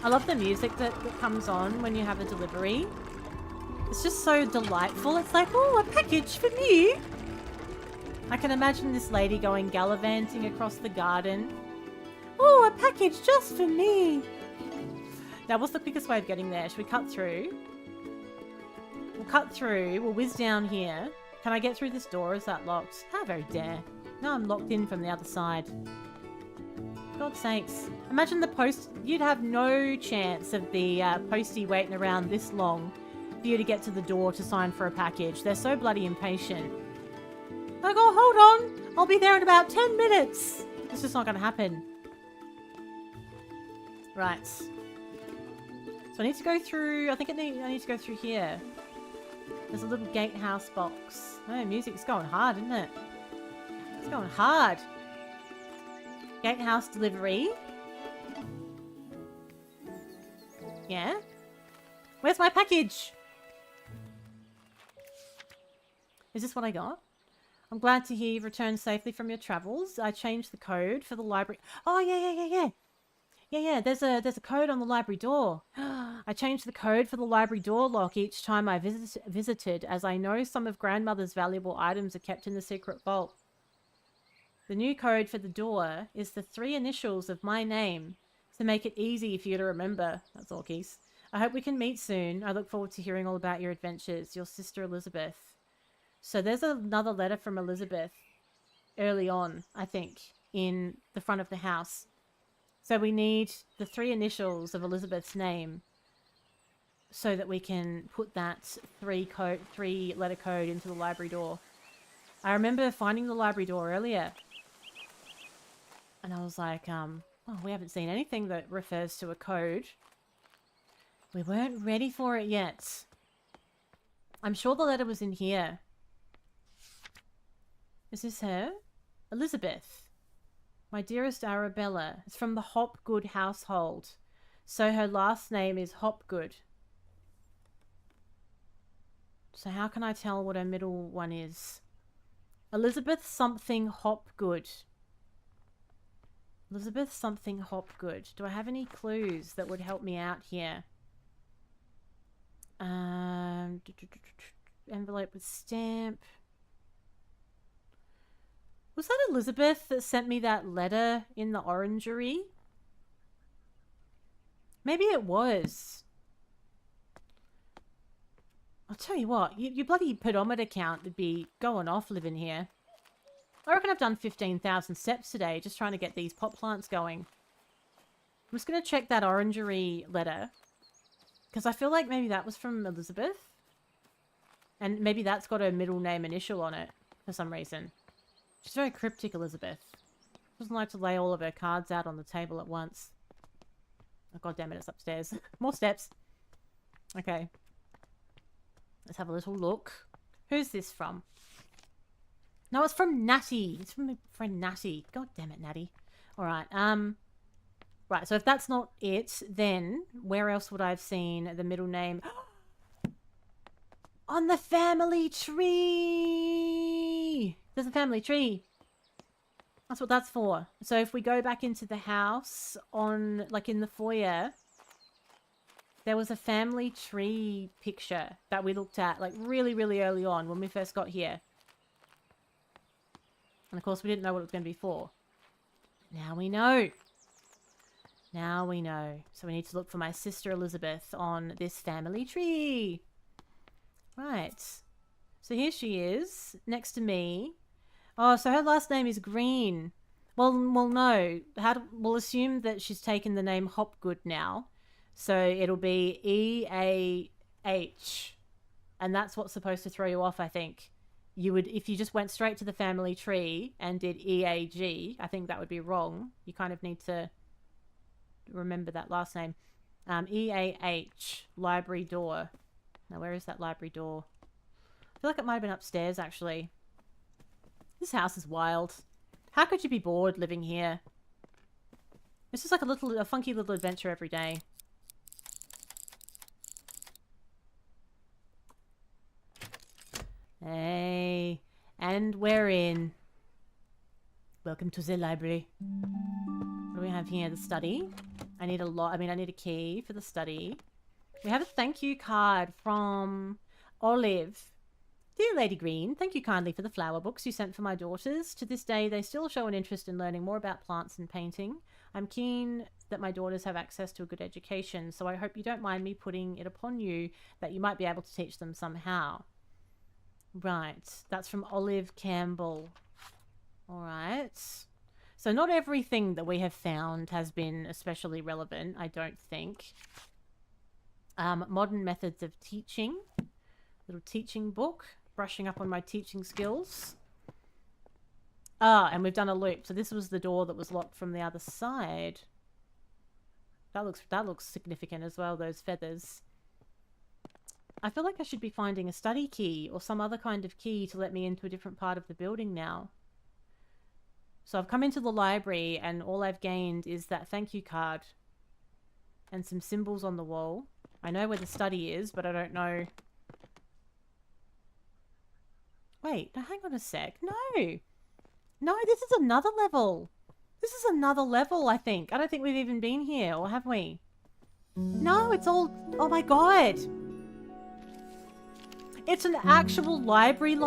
I love the music that comes on when you have a delivery. It's just so delightful. It's like, oh, a package for me. I can imagine this lady going gallivanting across the garden. Oh, a package just for me. Now, what's the quickest way of getting there? Should we cut through? We'll cut through. We'll whiz down here. Can I get through this door? Is that locked? How very dare. No, I'm locked in from the other side. God's sakes. Imagine the post... You'd have no chance of the postie waiting around this long for you to get to the door to sign for a package. They're so bloody impatient. Like, oh, hold on. I'll be there in about 10 minutes. It's just not going to happen. Right. So I need to go through... I think I need to go through here. There's a little gatehouse box. Oh, music's going hard, isn't it? It's going hard. Gatehouse delivery. Yeah? Where's my package? Is this what I got? I'm glad to hear you've returned safely from your travels. I changed the code for the library. Oh, yeah. Yeah, there's a code on the library door. I changed the code for the library door lock each time I visited, as I know some of Grandmother's valuable items are kept in the secret vault. The new code for the door is the 3 initials of my name to make it easy for you to remember. That's all, Keys. I hope we can meet soon. I look forward to hearing all about your adventures. Your sister, Elizabeth. So there's another letter from Elizabeth early on, I think, in the front of the house. So we need the 3 initials of Elizabeth's name so that we can put that 3-letter code into the library door. I remember finding the library door earlier. And I was like, oh, we haven't seen anything that refers to a code. We weren't ready for it yet. I'm sure the letter was in here. Is this her? Elizabeth. My dearest Arabella. It's from the Hopgood household. So her last name is Hopgood. So how can I tell what her middle one is? Elizabeth something Hopgood. Elizabeth something Hopgood. Do I have any clues that would help me out here? Envelope with stamp. Was that Elizabeth that sent me that letter in the orangery? Maybe it was. I'll tell you what, your bloody pedometer count would be going off living here. I reckon I've done 15,000 steps today just trying to get these pot plants going. I'm just going to check that orangery letter. Because I feel like maybe that was from Elizabeth. And maybe that's got her middle name initial on it for some reason. She's very cryptic, Elizabeth. She doesn't like to lay all of her cards out on the table at once. Oh, God damn it, it's upstairs. More steps. Okay. Let's have a little look. Who's this from? No, it's from Natty. It's from my friend Natty. God damn it, Natty. Alright, right, so if that's not it, then where else would I have seen the middle name? On the family tree! There's a family tree. That's what that's for. So if we go back into the house on, like in the foyer, there was a family tree picture that we looked at, like really, really early on when we first got here. And of course, we didn't know what it was going to be for. Now we know. Now we know. So we need to look for my sister Elizabeth on this family tree. Right. So here she is, next to me. Oh, so her last name is Green. Well, no. We'll assume that she's taken the name Hopgood now. So it'll be E-A-H. And that's what's supposed to throw you off, I think. You would, if you just went straight to the family tree and did E-A-G, I think that would be wrong. You kind of need to remember that last name. E-A-H, library door. Now, where is that library door? I feel like it might have been upstairs, actually. This house is wild. How could you be bored living here? It's just like a funky little adventure every day. Hey. And we're in. Welcome to the library. What do we have here? The study. I need a key for the study. We have a thank you card from Olive. Dear Lady Green, thank you kindly for the flower books you sent for my daughters. To this day, they still show an interest in learning more about plants and painting. I'm keen that my daughters have access to a good education, so I hope you don't mind me putting it upon you that you might be able to teach them somehow. Right, that's from Olive Campbell. All right. So not everything that we have found has been especially relevant, I don't think. Modern methods of teaching. Little teaching book. Brushing up on my teaching skills. Ah, and we've done a loop. So this was the door that was locked from the other side. That looks significant as well, those feathers. I feel like I should be finding a study key or some other kind of key to let me into a different part of the building now. So I've come into the library and all I've gained is that thank you card. And some symbols on the wall. I know where the study is, but I don't know... Wait, no, hang on a sec. No. No, this is another level. This is another level, I think. I don't think we've even been here, or have we? No, it's all... Oh my god. It's an actual library?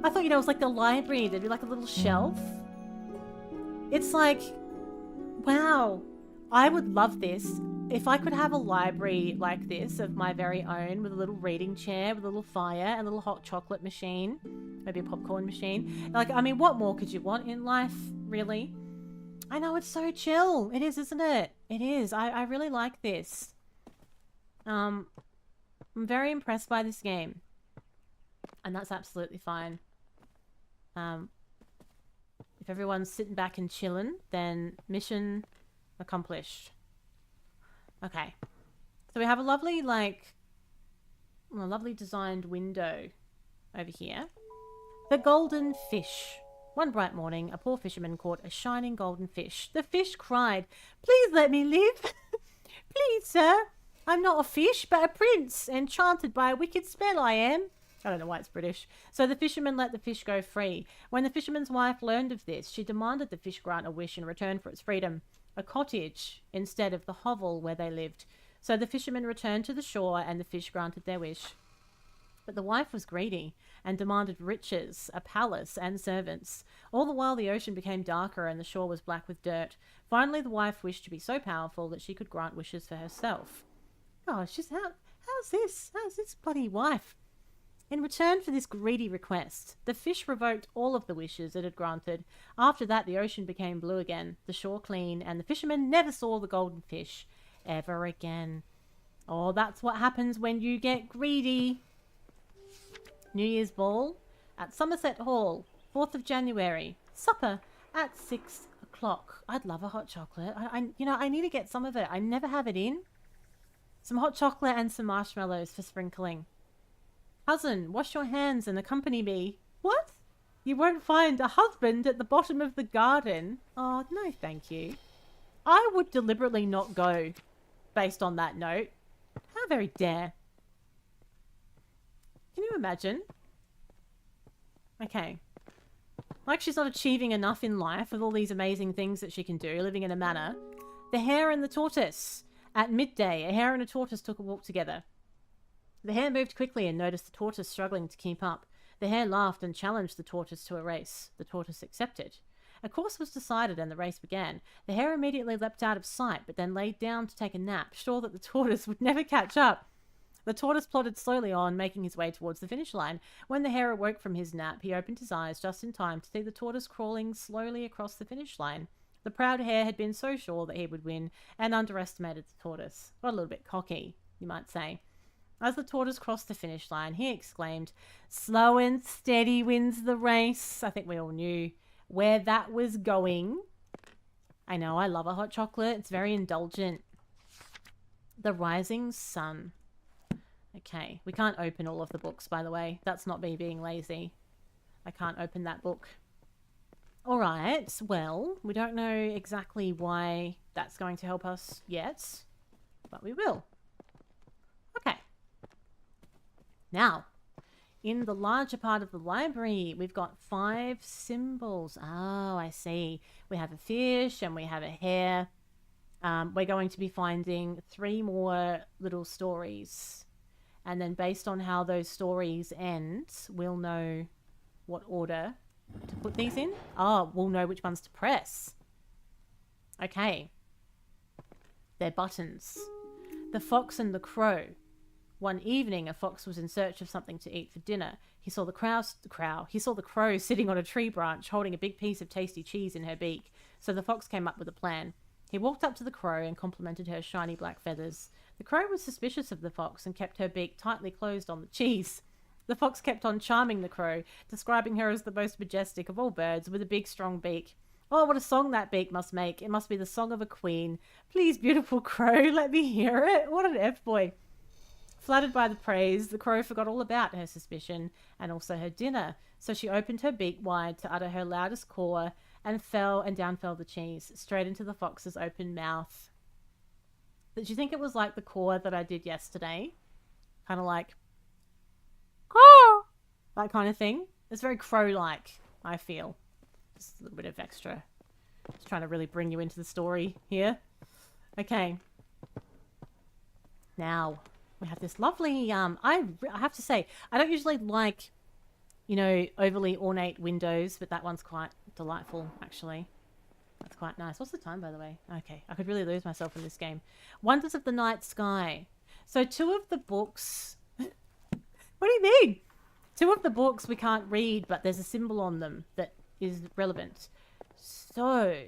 I thought, it was like the library. There'd be like a little shelf. It's like... Wow. I would love this. If I could have a library like this of my very own with a little reading chair, with a little fire, a little hot chocolate machine, maybe a popcorn machine. Like, I mean, what more could you want in life, really? I know, it's so chill. It is, isn't it? It is. I really like this. I'm very impressed by this game. And that's absolutely fine. If everyone's sitting back and chilling, then mission accomplished. Okay. So we have a lovely, lovely designed window over here. The golden fish. One bright morning, a poor fisherman caught a shining golden fish. The fish cried, "Please let me live. Please, sir. I'm not a fish, but a prince, enchanted by a wicked spell I am." I don't know why it's British. So the fisherman let the fish go free. When the fisherman's wife learned of this, she demanded the fish grant a wish in return for its freedom. A cottage instead of the hovel where they lived. So the fisherman returned to the shore and the fish granted their wish. But the wife was greedy and demanded riches, a palace and servants. All the while the ocean became darker and the shore was black with dirt. Finally the wife wished to be so powerful that she could grant wishes for herself. Oh, she's how's this bloody wife? In return for this greedy request, the fish revoked all of the wishes it had granted. After that, the ocean became blue again, the shore clean, and the fisherman never saw the golden fish ever again. Oh, that's what happens when you get greedy. New Year's Ball at Somerset Hall, 4th of January. Supper at 6 o'clock. I'd love a hot chocolate. I need to get some of it. I never have it in. Some hot chocolate and some marshmallows for sprinkling. Cousin, wash your hands and accompany me. What? You won't find a husband at the bottom of the garden. Oh, no thank you. I would deliberately not go based on that note. How very dare. Can you imagine? Okay. Like she's not achieving enough in life with all these amazing things that she can do, living in a manor. The hare and the tortoise. At midday, a hare and a tortoise took a walk together. The hare moved quickly and noticed the tortoise struggling to keep up. The hare laughed and challenged the tortoise to a race. The tortoise accepted. A course was decided and the race began. The hare immediately leapt out of sight, but then laid down to take a nap, sure that the tortoise would never catch up. The tortoise plodded slowly on, making his way towards the finish line. When the hare awoke from his nap, he opened his eyes just in time to see the tortoise crawling slowly across the finish line. The proud hare had been so sure that he would win and underestimated the tortoise. Got a little bit cocky, you might say. As the tortoise crossed the finish line, he exclaimed, "Slow and steady wins the race." I think we all knew where that was going. I know, I love a hot chocolate. It's very indulgent. The Rising Sun. Okay, we can't open all of the books, by the way. That's not me being lazy. I can't open that book. All right, well, we don't know exactly why that's going to help us yet, but we will. Okay. Now, in the larger part of the library, we've got 5 symbols. Oh, I see. We have a fish and we have a hare. We're going to be finding 3 more little stories. And then based on how those stories end, we'll know what order to put these in. Oh, we'll know which ones to press. Okay. They're buttons. The Fox and the Crow. One evening, a fox was in search of something to eat for dinner. He saw the crow sitting on a tree branch, holding a big piece of tasty cheese in her beak. So the fox came up with a plan. He walked up to the crow and complimented her shiny black feathers. The crow was suspicious of the fox and kept her beak tightly closed on the cheese. The fox kept on charming the crow, describing her as the most majestic of all birds with a big, strong beak. Oh, what a song that beak must make. It must be the song of a queen. Please, beautiful crow, let me hear it. What an F-boy. Flattered by the praise, the crow forgot all about her suspicion and also her dinner. So she opened her beak wide to utter her loudest caw and down fell the cheese, straight into the fox's open mouth. Did you think it was like the caw that I did yesterday? Kind of like, caw! That kind of thing. It's very crow-like, I feel. Just a little bit of extra. Just trying to really bring you into the story here. Okay. Now, we have this lovely, I have to say, I don't usually like, you know, overly ornate windows, but that one's quite delightful, actually. That's quite nice. What's the time, by the way? Okay, I could really lose myself in this game. Wonders of the Night Sky. So 2 of the books... What do you mean? 2 of the books we can't read, but there's a symbol on them that is relevant. So...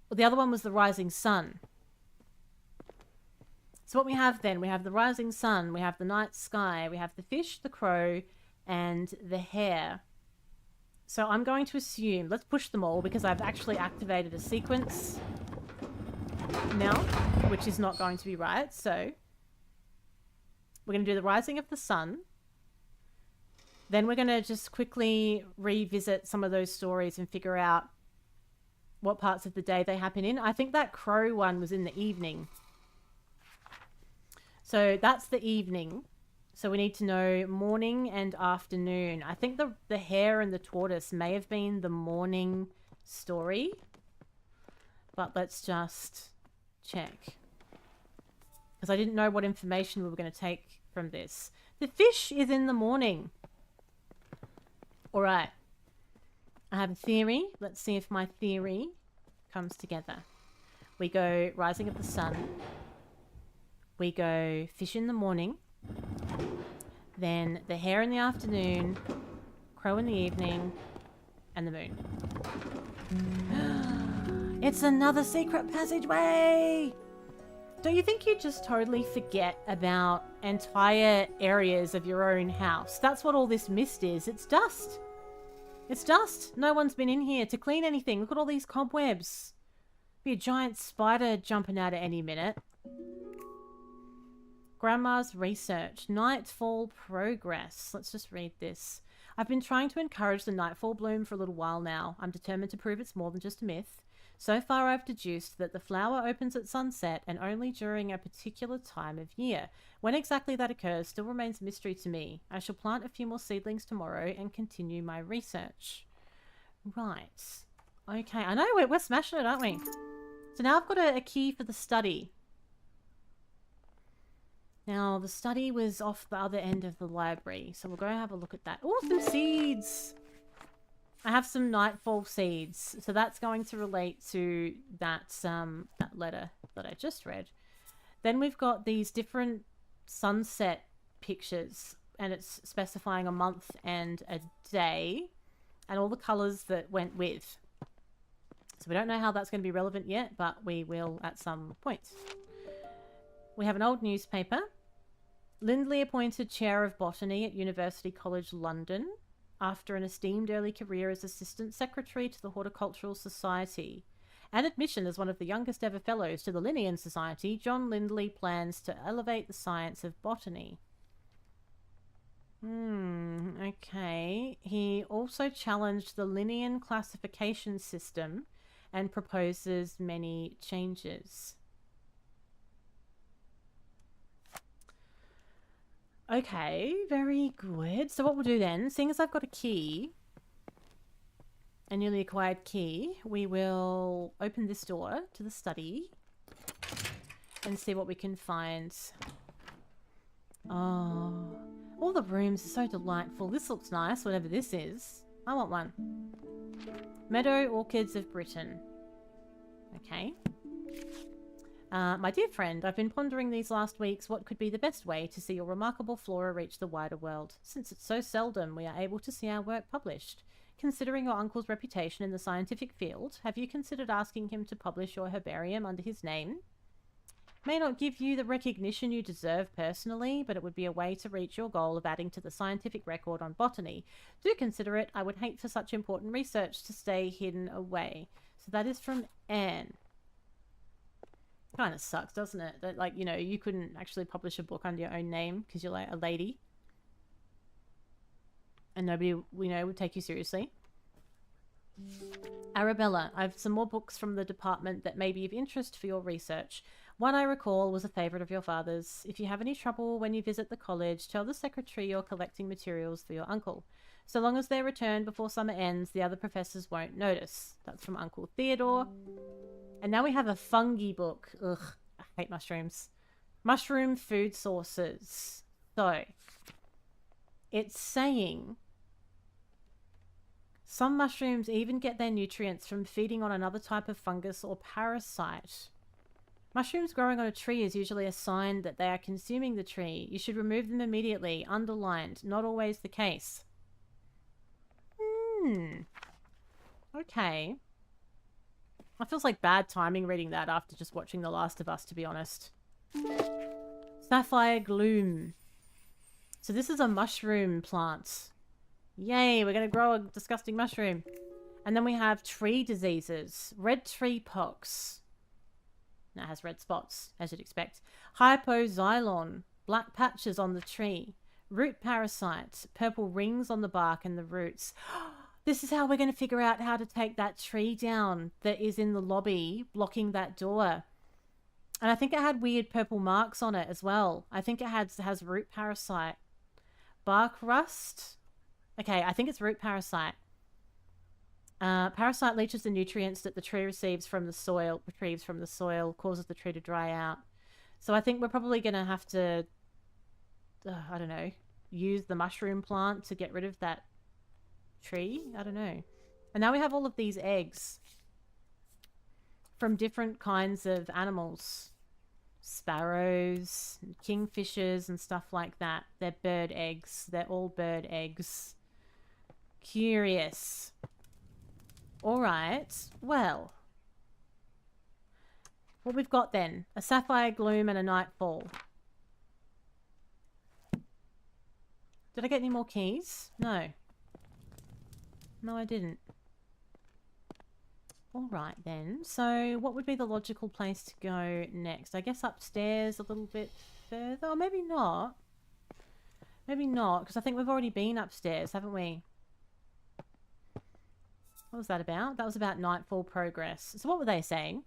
Well, the other one was the Rising Sun. So what we have then, we have the rising sun, we have the night sky, we have the fish, the crow, and the hare. So I'm going to assume, let's push them all because I've actually activated a sequence now, which is not going to be right. So we're going to do the rising of the sun. Then we're going to just quickly revisit some of those stories and figure out what parts of the day they happen in. I think that crow one was in the evening. So that's the evening. So we need to know morning and afternoon. I think the hare and the tortoise may have been the morning story. But let's just check. Because I didn't know what information we were going to take from this. The fish is in the morning. Alright. I have a theory. Let's see if my theory comes together. We go rising of the sun. We go fish in the morning, then the hare in the afternoon, crow in the evening, and the moon. It's another secret passageway! Don't you think you just totally forget about entire areas of your own house? That's what all this mist is. It's dust. It's dust. No one's been in here to clean anything. Look at all these cobwebs. Be a giant spider jumping out at any minute. Grandma's research. Nightfall progress. Let's just read this. I've been trying to encourage the nightfall bloom for a little while now. I'm determined to prove it's more than just a myth. So far I've deduced that the flower opens at sunset and only during a particular time of year. When exactly that occurs still remains a mystery to me. I shall plant a few more seedlings tomorrow and continue my research. Right. Okay, I know we're smashing it, aren't we? So now I've got a key for the study. Now, the study was off the other end of the library, so we'll go have a look at that. Oh, some seeds! I have some nightfall seeds, so that's going to relate to that letter that I just read. Then we've got these different sunset pictures, and it's specifying a month and a day, and all the colours that went with. So we don't know how that's going to be relevant yet, but we will at some point. We have an old newspaper. Lindley appointed Chair of Botany at University College London after an esteemed early career as Assistant Secretary to the Horticultural Society. And admission as one of the youngest ever fellows to the Linnean Society, John Lindley plans to elevate the science of botany. Okay. He also challenged the Linnean classification system and proposes many changes. Okay, very good. So what we'll do then, seeing as I've got a key, a newly acquired key, we will open this door to the study and see what we can find. Oh, all the rooms are so delightful. This looks nice, whatever this is. I want one. Meadow Orchids of Britain. Okay. My dear friend, I've been pondering these last weeks what could be the best way to see your remarkable flora reach the wider world, since it's so seldom we are able to see our work published. Considering your uncle's reputation in the scientific field, have you considered asking him to publish your herbarium under his name? May not give you the recognition you deserve personally, but it would be a way to reach your goal of adding to the scientific record on botany. Do consider it. I would hate for such important research to stay hidden away. So that is from Anne. Kind of sucks, doesn't it? That, like, you know, you couldn't actually publish a book under your own name because you're like a lady. And nobody, we know, would take you seriously. Arabella, I have some more books from the department that may be of interest for your research. One I recall was a favourite of your father's. If you have any trouble when you visit the college, tell the secretary you're collecting materials for your uncle. So long as they're returned before summer ends, the other professors won't notice. That's from Uncle Theodore. And now we have a fungi book. Ugh, I hate mushrooms. Mushroom food sources. So, it's saying some mushrooms even get their nutrients from feeding on another type of fungus or parasite. Mushrooms growing on a tree is usually a sign that they are consuming the tree. You should remove them immediately. Underlined. Not always the case. Okay. It feels like bad timing reading that after just watching The Last of Us, to be honest. Sapphire Gloom. So this is a mushroom plant. Yay, we're going to grow a disgusting mushroom. And then we have tree diseases. Red tree pox. That has red spots, as you'd expect. Hypoxylon. Black patches on the tree. Root parasite. Purple rings on the bark and the roots. This is how we're going to figure out how to take that tree down that is in the lobby blocking that door. And I think it had weird purple marks on it as well. I think it has root parasite. Bark rust. Okay, I think it's root parasite. Parasite leaches the nutrients that the tree retrieves from the soil, causes the tree to dry out. So I think we're probably going to have to, I don't know, use the mushroom plant to get rid of that tree. I don't know. And now we have all of these eggs from different kinds of animals. Sparrows, kingfishers and stuff like that. They're bird eggs. They're all bird eggs. Curious. Alright, well. What we've got then? A sapphire gloom and a nightfall. Did I get any more keys? No. No, I didn't. Alright then. So, what would be the logical place to go next? I guess upstairs a little bit further. Or maybe not. Maybe not, because I think we've already been upstairs, haven't we? What was that about? That was about nightfall progress. So what were they saying?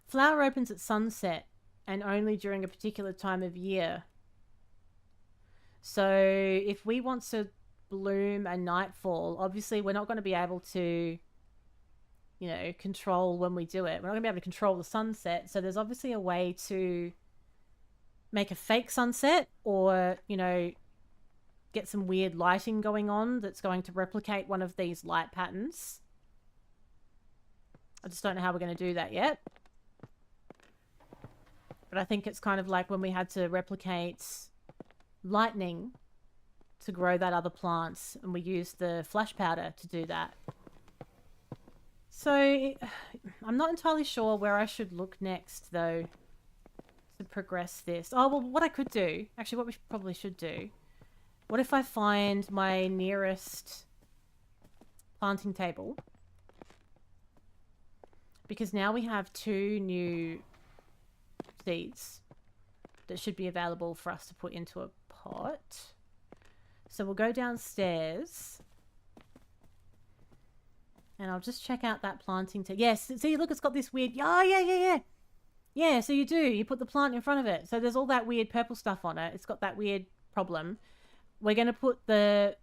Flower opens at sunset and only during a particular time of year. So if we want to bloom a nightfall, obviously we're not going to be able to, you know, control when we do it. We're not going to be able to control the sunset. So there's obviously a way to make a fake sunset or, you know, get some weird lighting going on that's going to replicate one of these light patterns. I just don't know how we're going to do that yet. But I think it's kind of like when we had to replicate lightning to grow that other plant, and we used the flash powder to do that. So I'm not entirely sure where I should look next, though, to progress this. Oh, well, what I could do, actually what we probably should do, what if I find my nearest planting table? Because now we have 2 new seeds that should be available for us to put into a pot. So we'll go downstairs. And I'll just check out that planting table. Yes, see, look, it's got this weird... Oh, yeah. Yeah, so you do. You put the plant in front of it. So there's all that weird purple stuff on it. It's got that weird problem. We're going to put the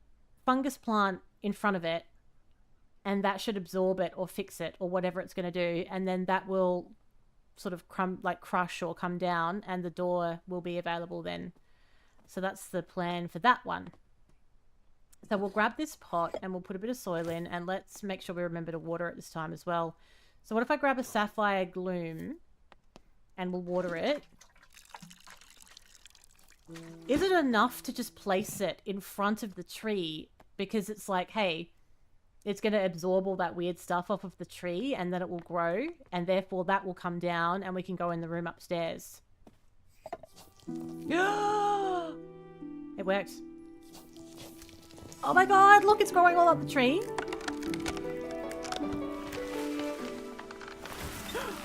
fungus plant in front of it, and that should absorb it or fix it or whatever it's going to do. And then that will sort of crush or come down, and the door will be available then. So that's the plan for that one. So we'll grab this pot and we'll put a bit of soil in, and let's make sure we remember to water it this time as well. So what if I grab a sapphire gloom and we'll water it? Is it enough to just place it in front of the tree? Because it's like, hey, it's going to absorb all that weird stuff off of the tree, and then it will grow, and therefore that will come down and we can go in the room upstairs. It worked. Oh my god, look, it's growing all up the tree.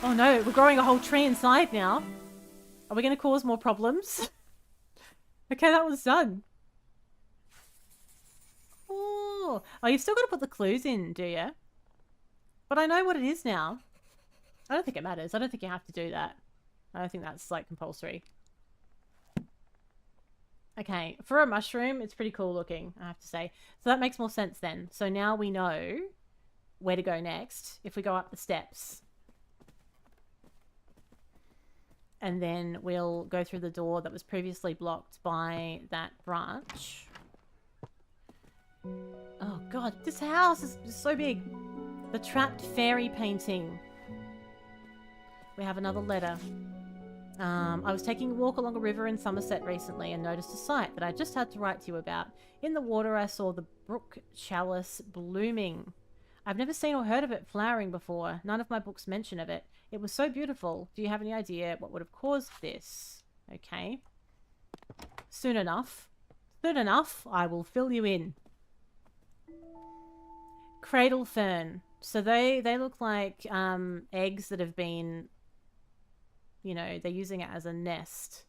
Oh no, we're growing a whole tree inside now. Are we going to cause more problems? Okay, that was done. Oh, you've still got to put the clues in, do you? But I know what it is now. I don't think it matters. I don't think you have to do that. I don't think that's, like, compulsory. Okay, for a mushroom, it's pretty cool looking, I have to say. So that makes more sense then. So now we know where to go next if we go up the steps. And then we'll go through the door that was previously blocked by that branch. Oh god, this house is so big. The trapped fairy painting. We have another letter. I was taking a walk along a river in Somerset recently and noticed a sight that I just had to write to you about. In the water I saw the brook chalice blooming. I've never seen or heard of it flowering before. None of my books mention of it. It was so beautiful. Do you have any idea what would have caused this? Okay. Soon enough. Soon enough, I will fill you in. Cradle fern. So they look like eggs that have been, you know, they're using it as a nest.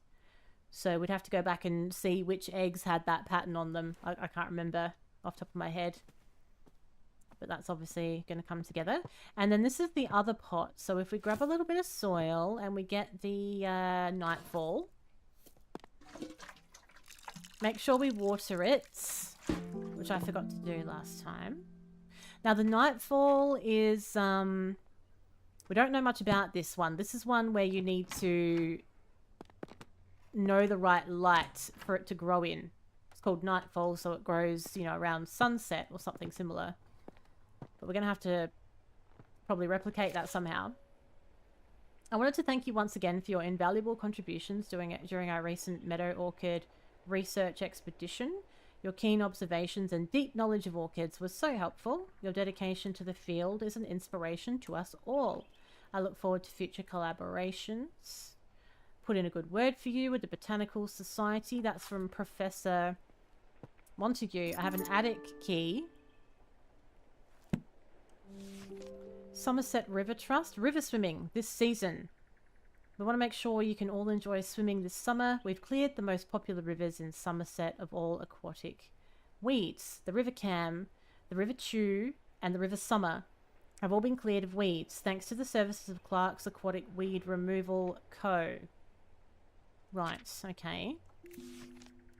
So we'd have to go back and see which eggs had that pattern on them. I can't remember off the top of my head. But that's obviously going to come together. And then this is the other pot. So if we grab a little bit of soil and we get the nightfall. Make sure we water it, which I forgot to do last time. Now the nightfall is, we don't know much about this one. This is one where you need to know the right light for it to grow in. It's called nightfall, so it grows, you know, around sunset or something similar. But we're going to have to probably replicate that somehow. I wanted to thank you once again for your invaluable contributions during our recent meadow orchid research expedition. Your keen observations and deep knowledge of orchids was so helpful. Your dedication to the field is an inspiration to us all. I look forward to future collaborations. Put in a good word for you with the Botanical Society. That's from Professor Montague. I have an attic key. Somerset River Trust. River swimming this season. We want to make sure you can all enjoy swimming this summer. We've cleared the most popular rivers in Somerset of all aquatic weeds. The River Cam, the River Chew, and the River Summer have all been cleared of weeds thanks to the services of Clark's Aquatic Weed Removal Co. Right, okay.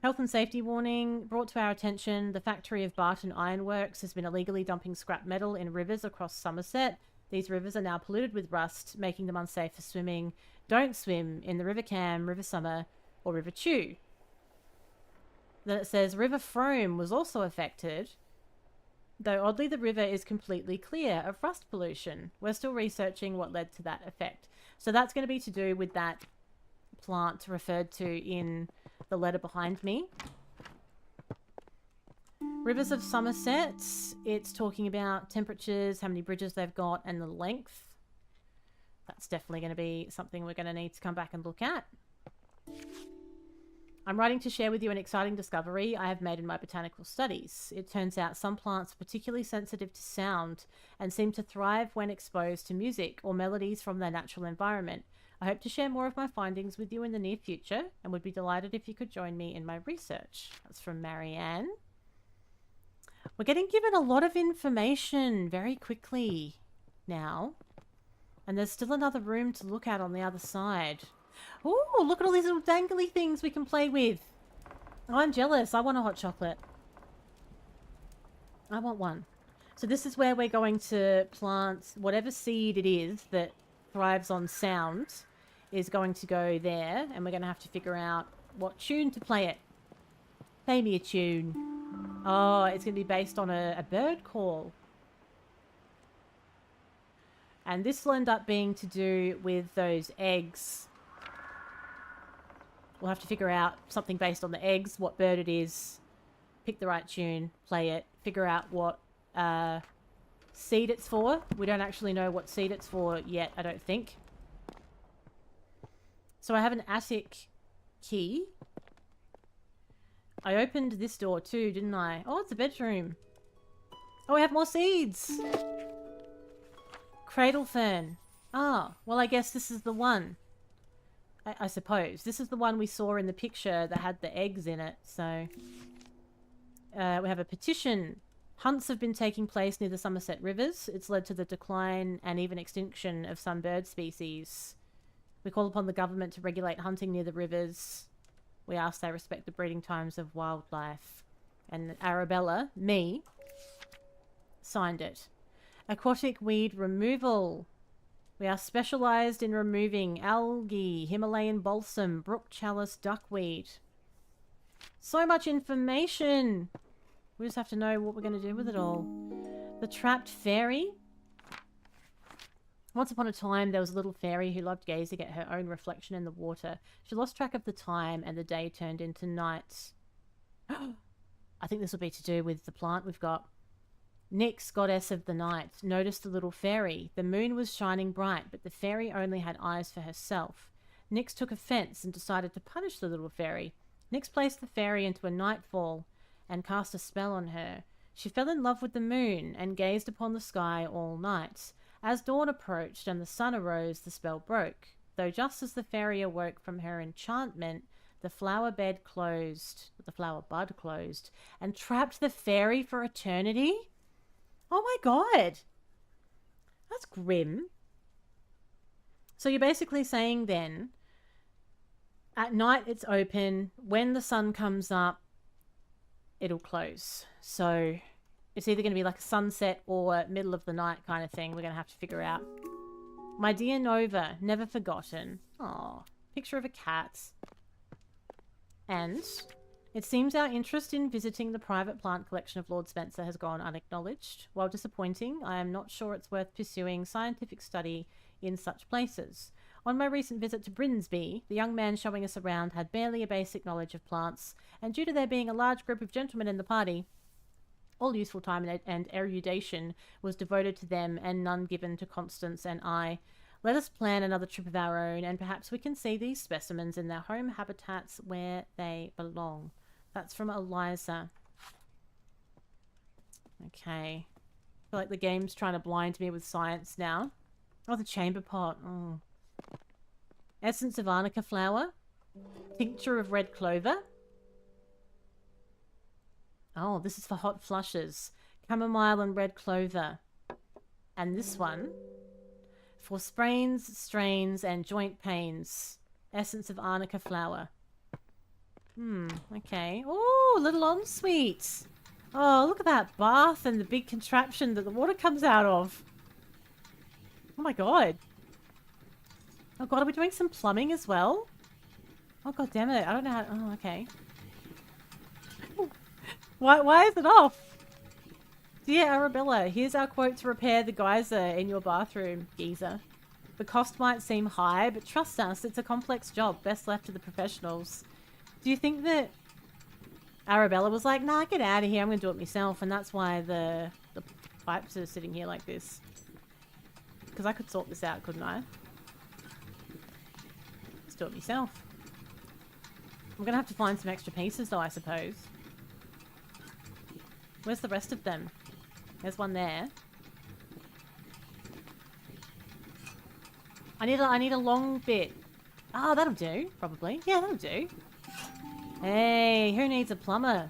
Health and safety warning brought to our attention. The factory of Barton Ironworks has been illegally dumping scrap metal in rivers across Somerset. These rivers are now polluted with rust, making them unsafe for swimming. Don't swim in the River Cam, River Summer, or River Chew. Then it says River Frome was also affected, though oddly the river is completely clear of rust pollution. We're still researching what led to that effect. So that's going to be to do with that plant referred to in the letter behind me. Rivers of Somerset, it's talking about temperatures, how many bridges they've got, and the length. That's definitely going to be something we're going to need to come back and look at. I'm writing to share with you an exciting discovery I have made in my botanical studies. It turns out some plants are particularly sensitive to sound and seem to thrive when exposed to music or melodies from their natural environment. I hope to share more of my findings with you in the near future and would be delighted if you could join me in my research. That's from Marianne. We're getting given a lot of information very quickly now. And there's still another room to look at on the other side. Ooh, look at all these little dangly things we can play with. Oh, I'm jealous. I want a hot chocolate. I want one. So this is where we're going to plant whatever seed it is that thrives on sound is going to go there. And we're going to have to figure out what tune to play it. Play me a tune. Oh, it's going to be based on a bird call. And this will end up being to do with those eggs. We'll have to figure out something based on the eggs, what bird it is, pick the right tune, play it, figure out what seed it's for. We don't actually know what seed it's for yet, I don't think. So I have an attic key. I opened this door too, didn't I? Oh, it's a bedroom. Oh, we have more seeds. Cradle fern. Ah, well, I guess this is the one. I suppose. This is the one we saw in the picture that had the eggs in it, so... we have a petition. Hunts have been taking place near the Somerset rivers. It's led to the decline and even extinction of some bird species. We call upon the government to regulate hunting near the rivers. We ask they respect the breeding times of wildlife. And Arabella, me, signed it. Aquatic weed removal. We are specialised in removing algae, Himalayan balsam, brook chalice, duckweed. So much information! We just have to know what we're going to do with it all. The trapped fairy. Once upon a time, there was a little fairy who loved gazing at her own reflection in the water. She lost track of the time and the day turned into night. I think this will be to do with the plant we've got. Nyx, goddess of the night, noticed the little fairy. The moon was shining bright, but the fairy only had eyes for herself. Nyx took offence and decided to punish the little fairy. Nyx placed the fairy into a nightfall and cast a spell on her. She fell in love with the moon and gazed upon the sky all night. As dawn approached and the sun arose, the spell broke. Though just as the fairy awoke from her enchantment, the flower bud closed, and trapped the fairy for eternity? Oh my god! That's grim. So you're basically saying then, at night it's open, when the sun comes up, it'll close. So it's either going to be like a sunset or middle of the night kind of thing. We're going to have to figure out. My dear Nova, never forgotten. Aw, picture of a cat. And it seems our interest in visiting the private plant collection of Lord Spencer has gone unacknowledged. While disappointing, I am not sure it's worth pursuing scientific study in such places. On my recent visit to Brinsby, the young man showing us around had barely a basic knowledge of plants, and due to there being a large group of gentlemen in the party, all useful time and erudition was devoted to them and none given to Constance and I. Let us plan another trip of our own, and perhaps we can see these specimens in their home habitats where they belong. That's from Eliza. Okay. I feel like the game's trying to blind me with science now. Oh, the chamber pot. Oh. Essence of arnica flower. Tincture of red clover. Oh, this is for hot flushes. Chamomile and red clover. And this one for sprains, strains, and joint pains. Essence of arnica flower. Okay. Oh, little ensuite. Oh, look at that bath and the big contraption that the water comes out of. Oh my god. Oh god, are we doing some plumbing as well? Oh god damn it, I don't know how... Oh, okay. Why is it off? Dear Arabella, here's our quote to repair the geyser in your bathroom, geezer. The cost might seem high, but trust us, it's a complex job, best left to the professionals. Do you think that Arabella was like, nah, get out of here, I'm going to do it myself, and that's why the pipes are sitting here like this? Because I could sort this out, couldn't I? Let's do it myself. I'm going to have to find some extra pieces though, I suppose. Where's the rest of them? There's one there. I need a long bit. Oh, that'll do, probably. Yeah, that'll do. Hey, who needs a plumber?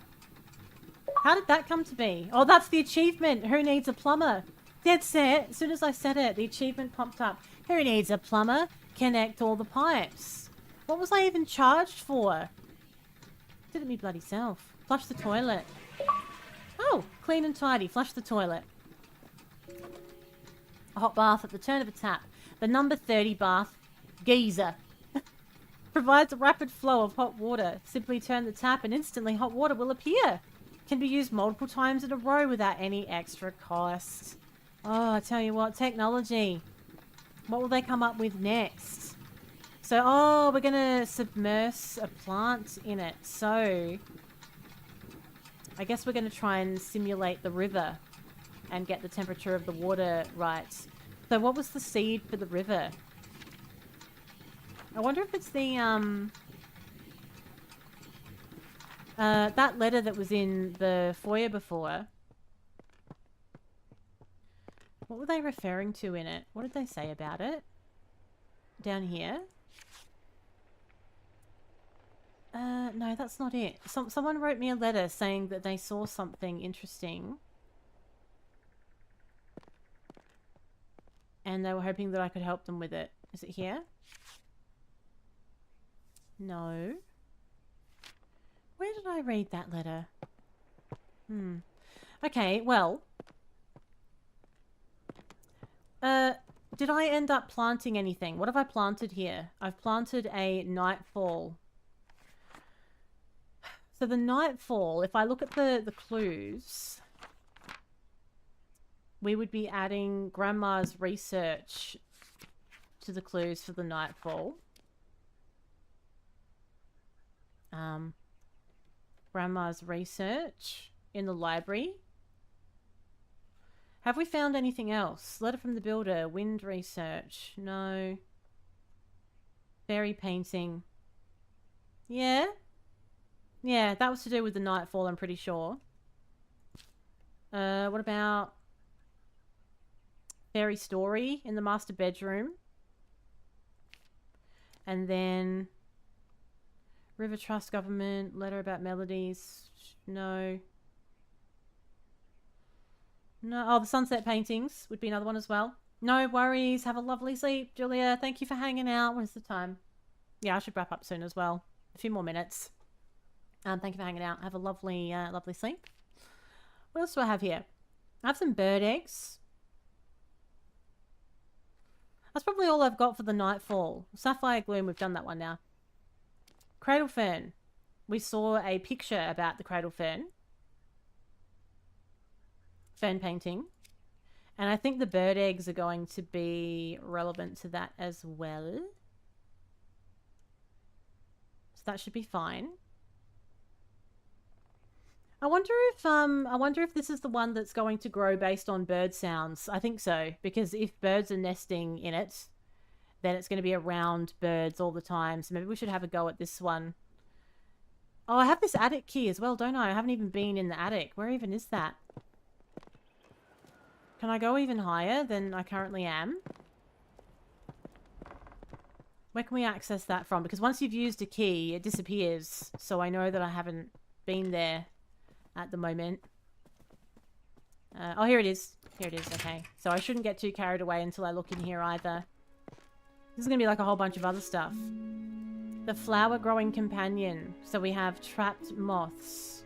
How did that come to be? Oh, that's the achievement. Who needs a plumber? Dead set. As soon as I said it, the achievement popped up. Who needs a plumber? Connect all the pipes. What was I even charged for? Did it me bloody self. Flush the toilet. Oh, clean and tidy. Flush the toilet. A hot bath at the turn of a tap. The number 30 bath geyser provides a rapid flow of hot water. Simply turn the tap and instantly hot water will appear. Can be used multiple times in a row without any extra cost. Oh, I tell you what, technology. What will they come up with next? So, oh, we're going to submerge a plant in it. So, I guess we're going to try and simulate the river and get the temperature of the water right. So, what was the seed for the river? I wonder if it's the, that letter that was in the foyer before. What were they referring to in it? What did they say about it? Down here? No, that's not it. Someone wrote me a letter saying that they saw something interesting. And they were hoping that I could help them with it. Is it here? No. Where did I read that letter? Okay, well. Did I end up planting anything? What have I planted here? I've planted a nightfall. So the nightfall, if I look at the clues, we would be adding Grandma's research to the clues for the nightfall. Grandma's research in the library. Have we found anything else? Letter from the builder, wind research. No. Fairy painting. Yeah. Yeah, that was to do with the nightfall, I'm pretty sure. What about fairy story in the master bedroom? And then River Trust Government, letter about melodies. No. No. Oh, the sunset paintings would be another one as well. No worries. Have a lovely sleep, Julia. Thank you for hanging out. What's the time? Yeah, I should wrap up soon as well. A few more minutes. Thank you for hanging out. Have a lovely, lovely sleep. What else do I have here? I have some bird eggs. That's probably all I've got for the nightfall. Sapphire Gloom, we've done that one now. Cradle Fern. We saw a picture about the Cradle Fern. Fern painting. And I think the bird eggs are going to be relevant to that as well. So that should be fine. I wonder if this is the one that's going to grow based on bird sounds. I think so, because if birds are nesting in it, then it's going to be around birds all the time. So maybe we should have a go at this one. Oh, I have this attic key as well, don't I? I haven't even been in the attic. Where even is that? Can I go even higher than I currently am? Where can we access that from? Because once you've used a key, it disappears. So I know that I haven't been there at the moment. Oh, here it is. Here it is. Okay. So I shouldn't get too carried away until I look in here either. This is going to be like a whole bunch of other stuff. The flower growing companion. So we have trapped moths.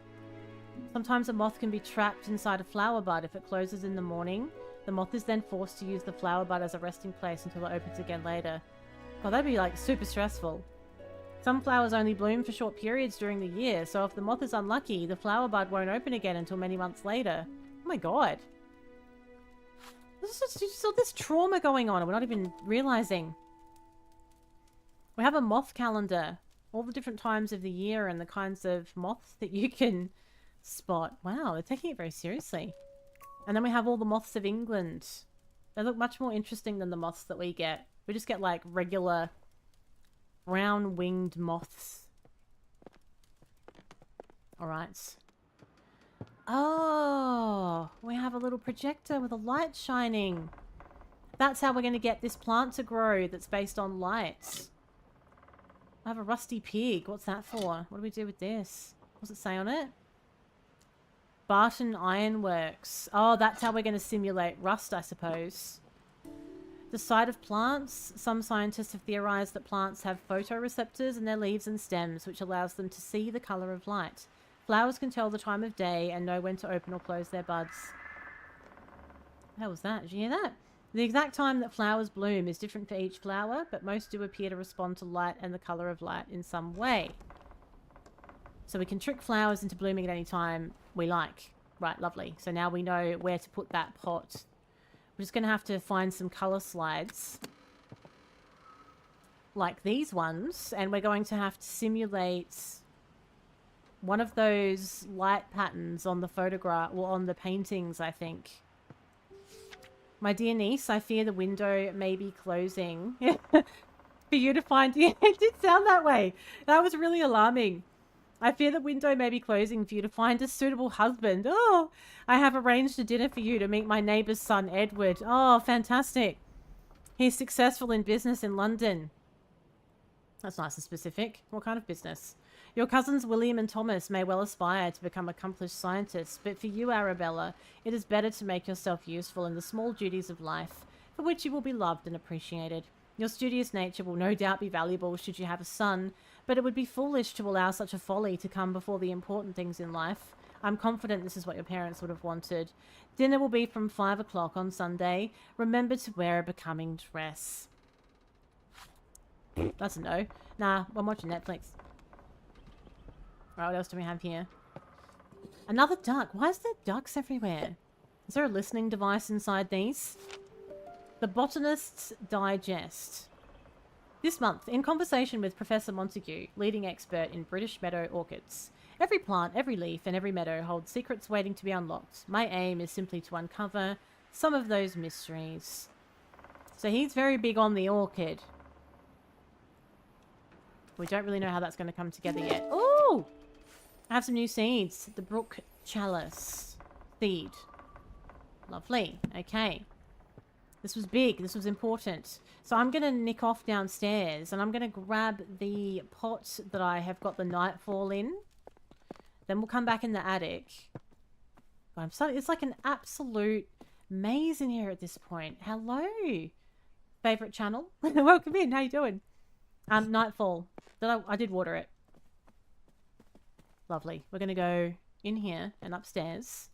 Sometimes a moth can be trapped inside a flower bud. If it closes in the morning, the moth is then forced to use the flower bud as a resting place until it opens again later. God, that'd be like super stressful. Some flowers only bloom for short periods during the year, so if the moth is unlucky, the flower bud won't open again until many months later. Oh my god. There's just all this trauma going on and we're not even realizing. We have a moth calendar. All the different times of the year and the kinds of moths that you can spot. Wow, they're taking it very seriously. And then we have all the moths of England. They look much more interesting than the moths that we get. We just get like regular brown-winged moths. Alright. Oh, we have a little projector with a light shining. That's how we're going to get this plant to grow that's based on light. I have a rusty pig. What's that for? What do we do with this? What does it say on it? Barton Ironworks. Oh, that's how we're going to simulate rust, I suppose. The sight of plants. Some scientists have theorized that plants have photoreceptors in their leaves and stems, which allows them to see the color of light. Flowers can tell the time of day and know when to open or close their buds. How was that? Did you hear that? The exact time that flowers bloom is different for each flower, but most do appear to respond to light and the color of light in some way. So we can trick flowers into blooming at any time we like. Right, lovely. So now we know where to put that pot. We're just going to have to find some color slides like these ones, and we're going to have to simulate one of those light patterns on the photograph, or on the paintings, I think. My dear niece, I fear the window may be closing for you to find... Yeah, it did sound that way. That was really alarming. I fear the window may be closing for you to find a suitable husband. Oh, I have arranged a dinner for you to meet my neighbour's son, Edward. Oh, fantastic. He's successful in business in London. That's nice and specific. What kind of business? Your cousins William and Thomas may well aspire to become accomplished scientists, but for you, Arabella, it is better to make yourself useful in the small duties of life, for which you will be loved and appreciated. Your studious nature will no doubt be valuable should you have a son, but it would be foolish to allow such a folly to come before the important things in life. I'm confident this is what your parents would have wanted. Dinner will be from 5 o'clock on Sunday. Remember to wear a becoming dress. That's a no. Nah, I'm watching Netflix. Alright, what else do we have here? Another duck. Why is there ducks everywhere? Is there a listening device inside these? The Botanist's Digest. This month, in conversation with Professor Montague, leading expert in British meadow orchids. Every plant, every leaf, and every meadow holds secrets waiting to be unlocked. My aim is simply to uncover some of those mysteries. So he's very big on the orchid. We don't really know how that's going to come together yet. Ooh! I have some new seeds. The Brook Chalice seed. Lovely. Okay. This was big. This was important. So I'm going to nick off downstairs and I'm going to grab the pot that I have got the nightfall in. Then we'll come back in the attic. I'm starting, it's like an absolute maze in here at this point. Hello. Favorite channel. Welcome in. How you doing? Nightfall. I did water it. Lovely. We're going to go in here and upstairs.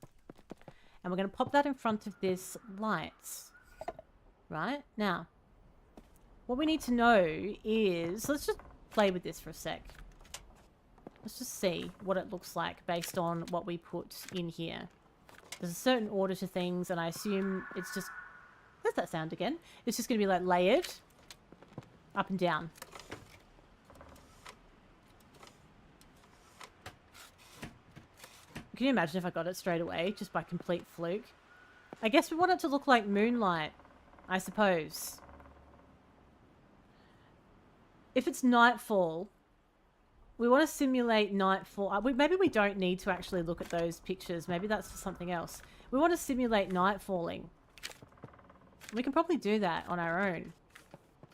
And we're going to pop that in front of this light. Right? Now, what we need to know is... Let's just play with this for a sec. Let's just see what it looks like based on what we put in here. There's a certain order to things, and I assume it's just... There's that sound again. It's just going to be like layered up and down. Can you imagine if I got it straight away, just by complete fluke? I guess we want it to look like moonlight, I suppose. If it's nightfall, we want to simulate nightfall. Maybe we don't need to actually look at those pictures. Maybe that's for something else. We want to simulate night falling. We can probably do that on our own.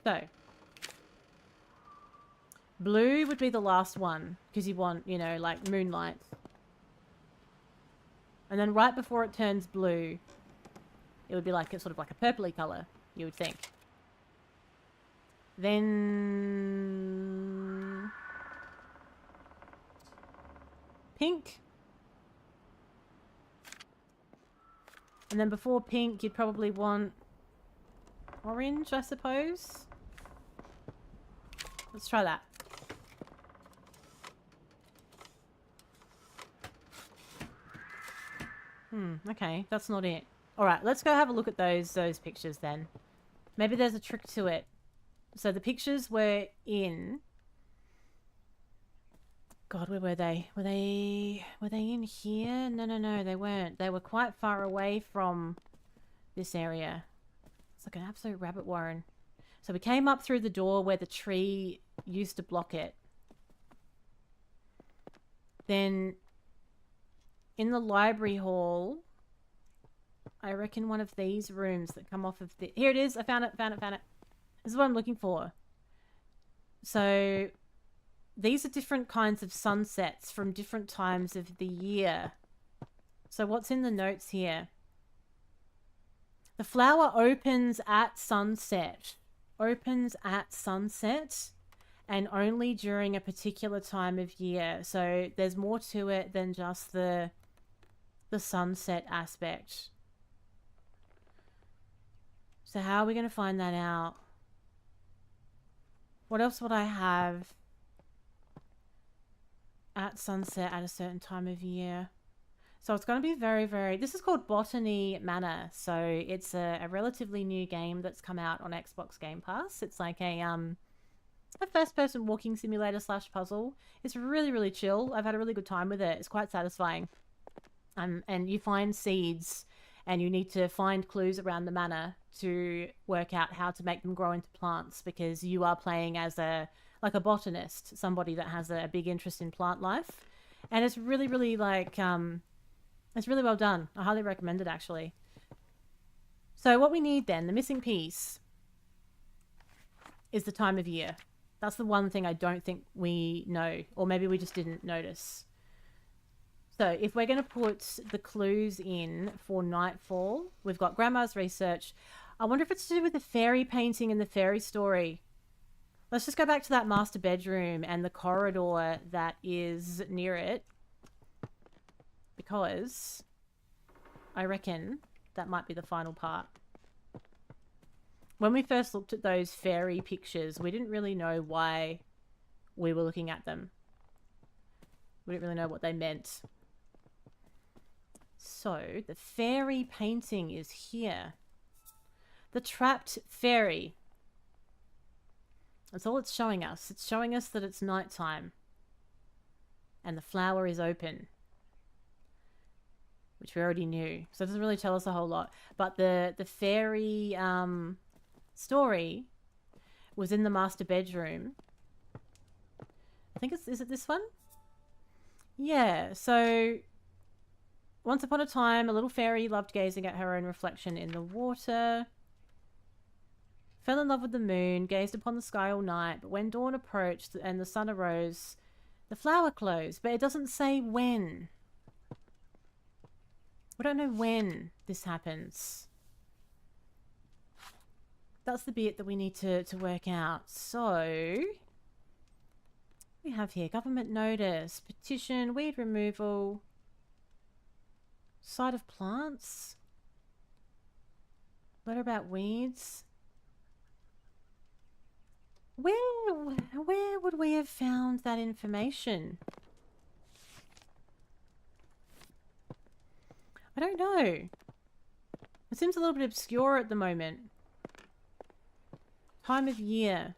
So, blue would be the last one, because you want, you know, like moonlight. And then right before it turns blue, it would be like sort of like a purpley colour, you would think. Then... pink. And then before pink, you'd probably want orange, I suppose. Let's try that. Okay, that's not it. Alright, let's go have a look at those pictures then. Maybe there's a trick to it. So the pictures were in... God, where were they? Were they in here? No, they weren't. They were quite far away from this area. It's like an absolute rabbit warren. So we came up through the door where the tree used to block it. Then... in the library hall, I reckon one of these rooms that come off of the... Here it is. I found it. This is what I'm looking for. So, these are different kinds of sunsets from different times of the year. So, what's in the notes here? The flower opens at sunset. Opens at sunset and only during a particular time of year. So there's more to it than just the sunset aspect. So how are we going to find that out? What else would I have at sunset at a certain time of year? So it's going to be very, very... This is called Botany Manor. So it's a relatively new game that's come out on Xbox Game Pass. It's like a first-person walking simulator / puzzle. It's really, really chill. I've had a really good time with it. It's quite satisfying. And you find seeds, and you need to find clues around the manor to work out how to make them grow into plants, because you are playing as a botanist, somebody that has a big interest in plant life. And it's really, really like it's really well done. I highly recommend it, actually. So what we need then, the missing piece, is the time of year. That's the one thing I don't think we know, or maybe we just didn't notice. So if we're going to put the clues in for nightfall, we've got Grandma's research. I wonder if it's to do with the fairy painting and the fairy story. Let's just go back to that master bedroom and the corridor that is near it, because I reckon that might be the final part. When we first looked at those fairy pictures, we didn't really know why we were looking at them. We didn't really know what they meant. So, the fairy painting is here. The trapped fairy. That's all it's showing us. It's showing us that it's nighttime. And the flower is open, which we already knew. So it doesn't really tell us a whole lot. But the fairy story was in the master bedroom. I think is it this one? Yeah, so once upon a time, a little fairy loved gazing at her own reflection in the water. Fell in love with the moon, gazed upon the sky all night, but when dawn approached and the sun arose, the flower closed, but it doesn't say when. We don't know when this happens. That's the bit that we need to work out. So we have here government notice, petition, weed removal, site of plants, letter about weeds. Where would we have found that information? I don't know. It seems a little bit obscure at the moment. Time of year.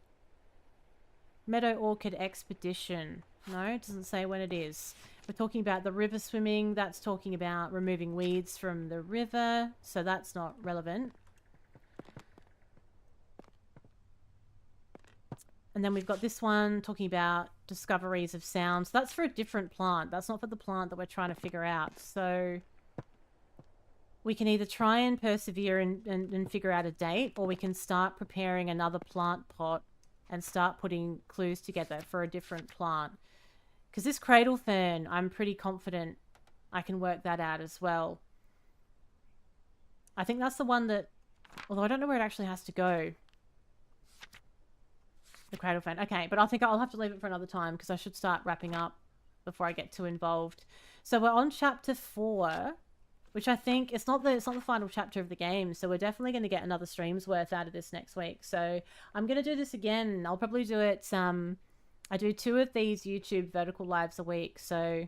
Meadow Orchid Expedition. No, it doesn't say when it is. We're talking about the river swimming. That's talking about removing weeds from the river. So that's not relevant. And then we've got this one talking about discoveries of sounds. That's for a different plant. That's not for the plant that we're trying to figure out. So we can either try and persevere and figure out a date, or we can start preparing another plant pot and start putting clues together for a different plant. Because this cradle fern, I'm pretty confident I can work that out as well. I think that's the one that, although I don't know where it actually has to go. The cradle fern. Okay, but I think I'll have to leave it for another time because I should start wrapping up before I get too involved. So we're on chapter 4, which I think it's not the final chapter of the game. So we're definitely going to get another stream's worth out of this next week. So I'm going to do this again. I'll probably do it. I do 2 of these YouTube vertical lives a week. So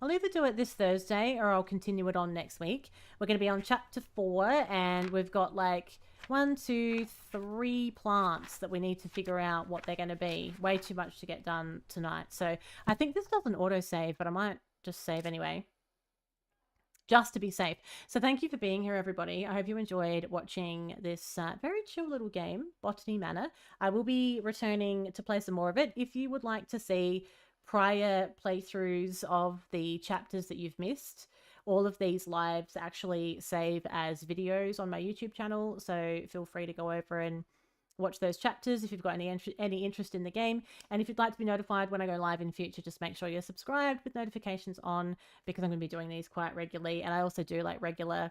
I'll either do it this Thursday or I'll continue it on next week. We're going to be on chapter 4 and we've got like 1, 2, 3 plants that we need to figure out what they're going to be. Way too much to get done tonight. So I think this doesn't auto-save, but I might just save anyway, just to be safe. So thank you for being here, everybody. I hope you enjoyed watching this very chill little game, Botany Manor. I will be returning to play some more of it. If you would like to see prior playthroughs of the chapters that you've missed, all of these lives actually save as videos on my YouTube channel, so feel free to go over and watch those chapters if you've got any interest in the game. And if you'd like to be notified when I go live in future, just make sure you're subscribed with notifications on, because I'm going to be doing these quite regularly. And I also do like regular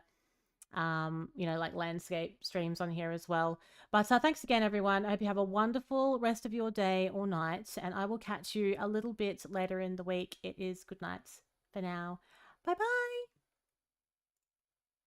you know, like landscape streams on here as well. But thanks again, everyone. I hope you have a wonderful rest of your day or night, and I will catch you a little bit later in the week. It is good night for now. Bye bye.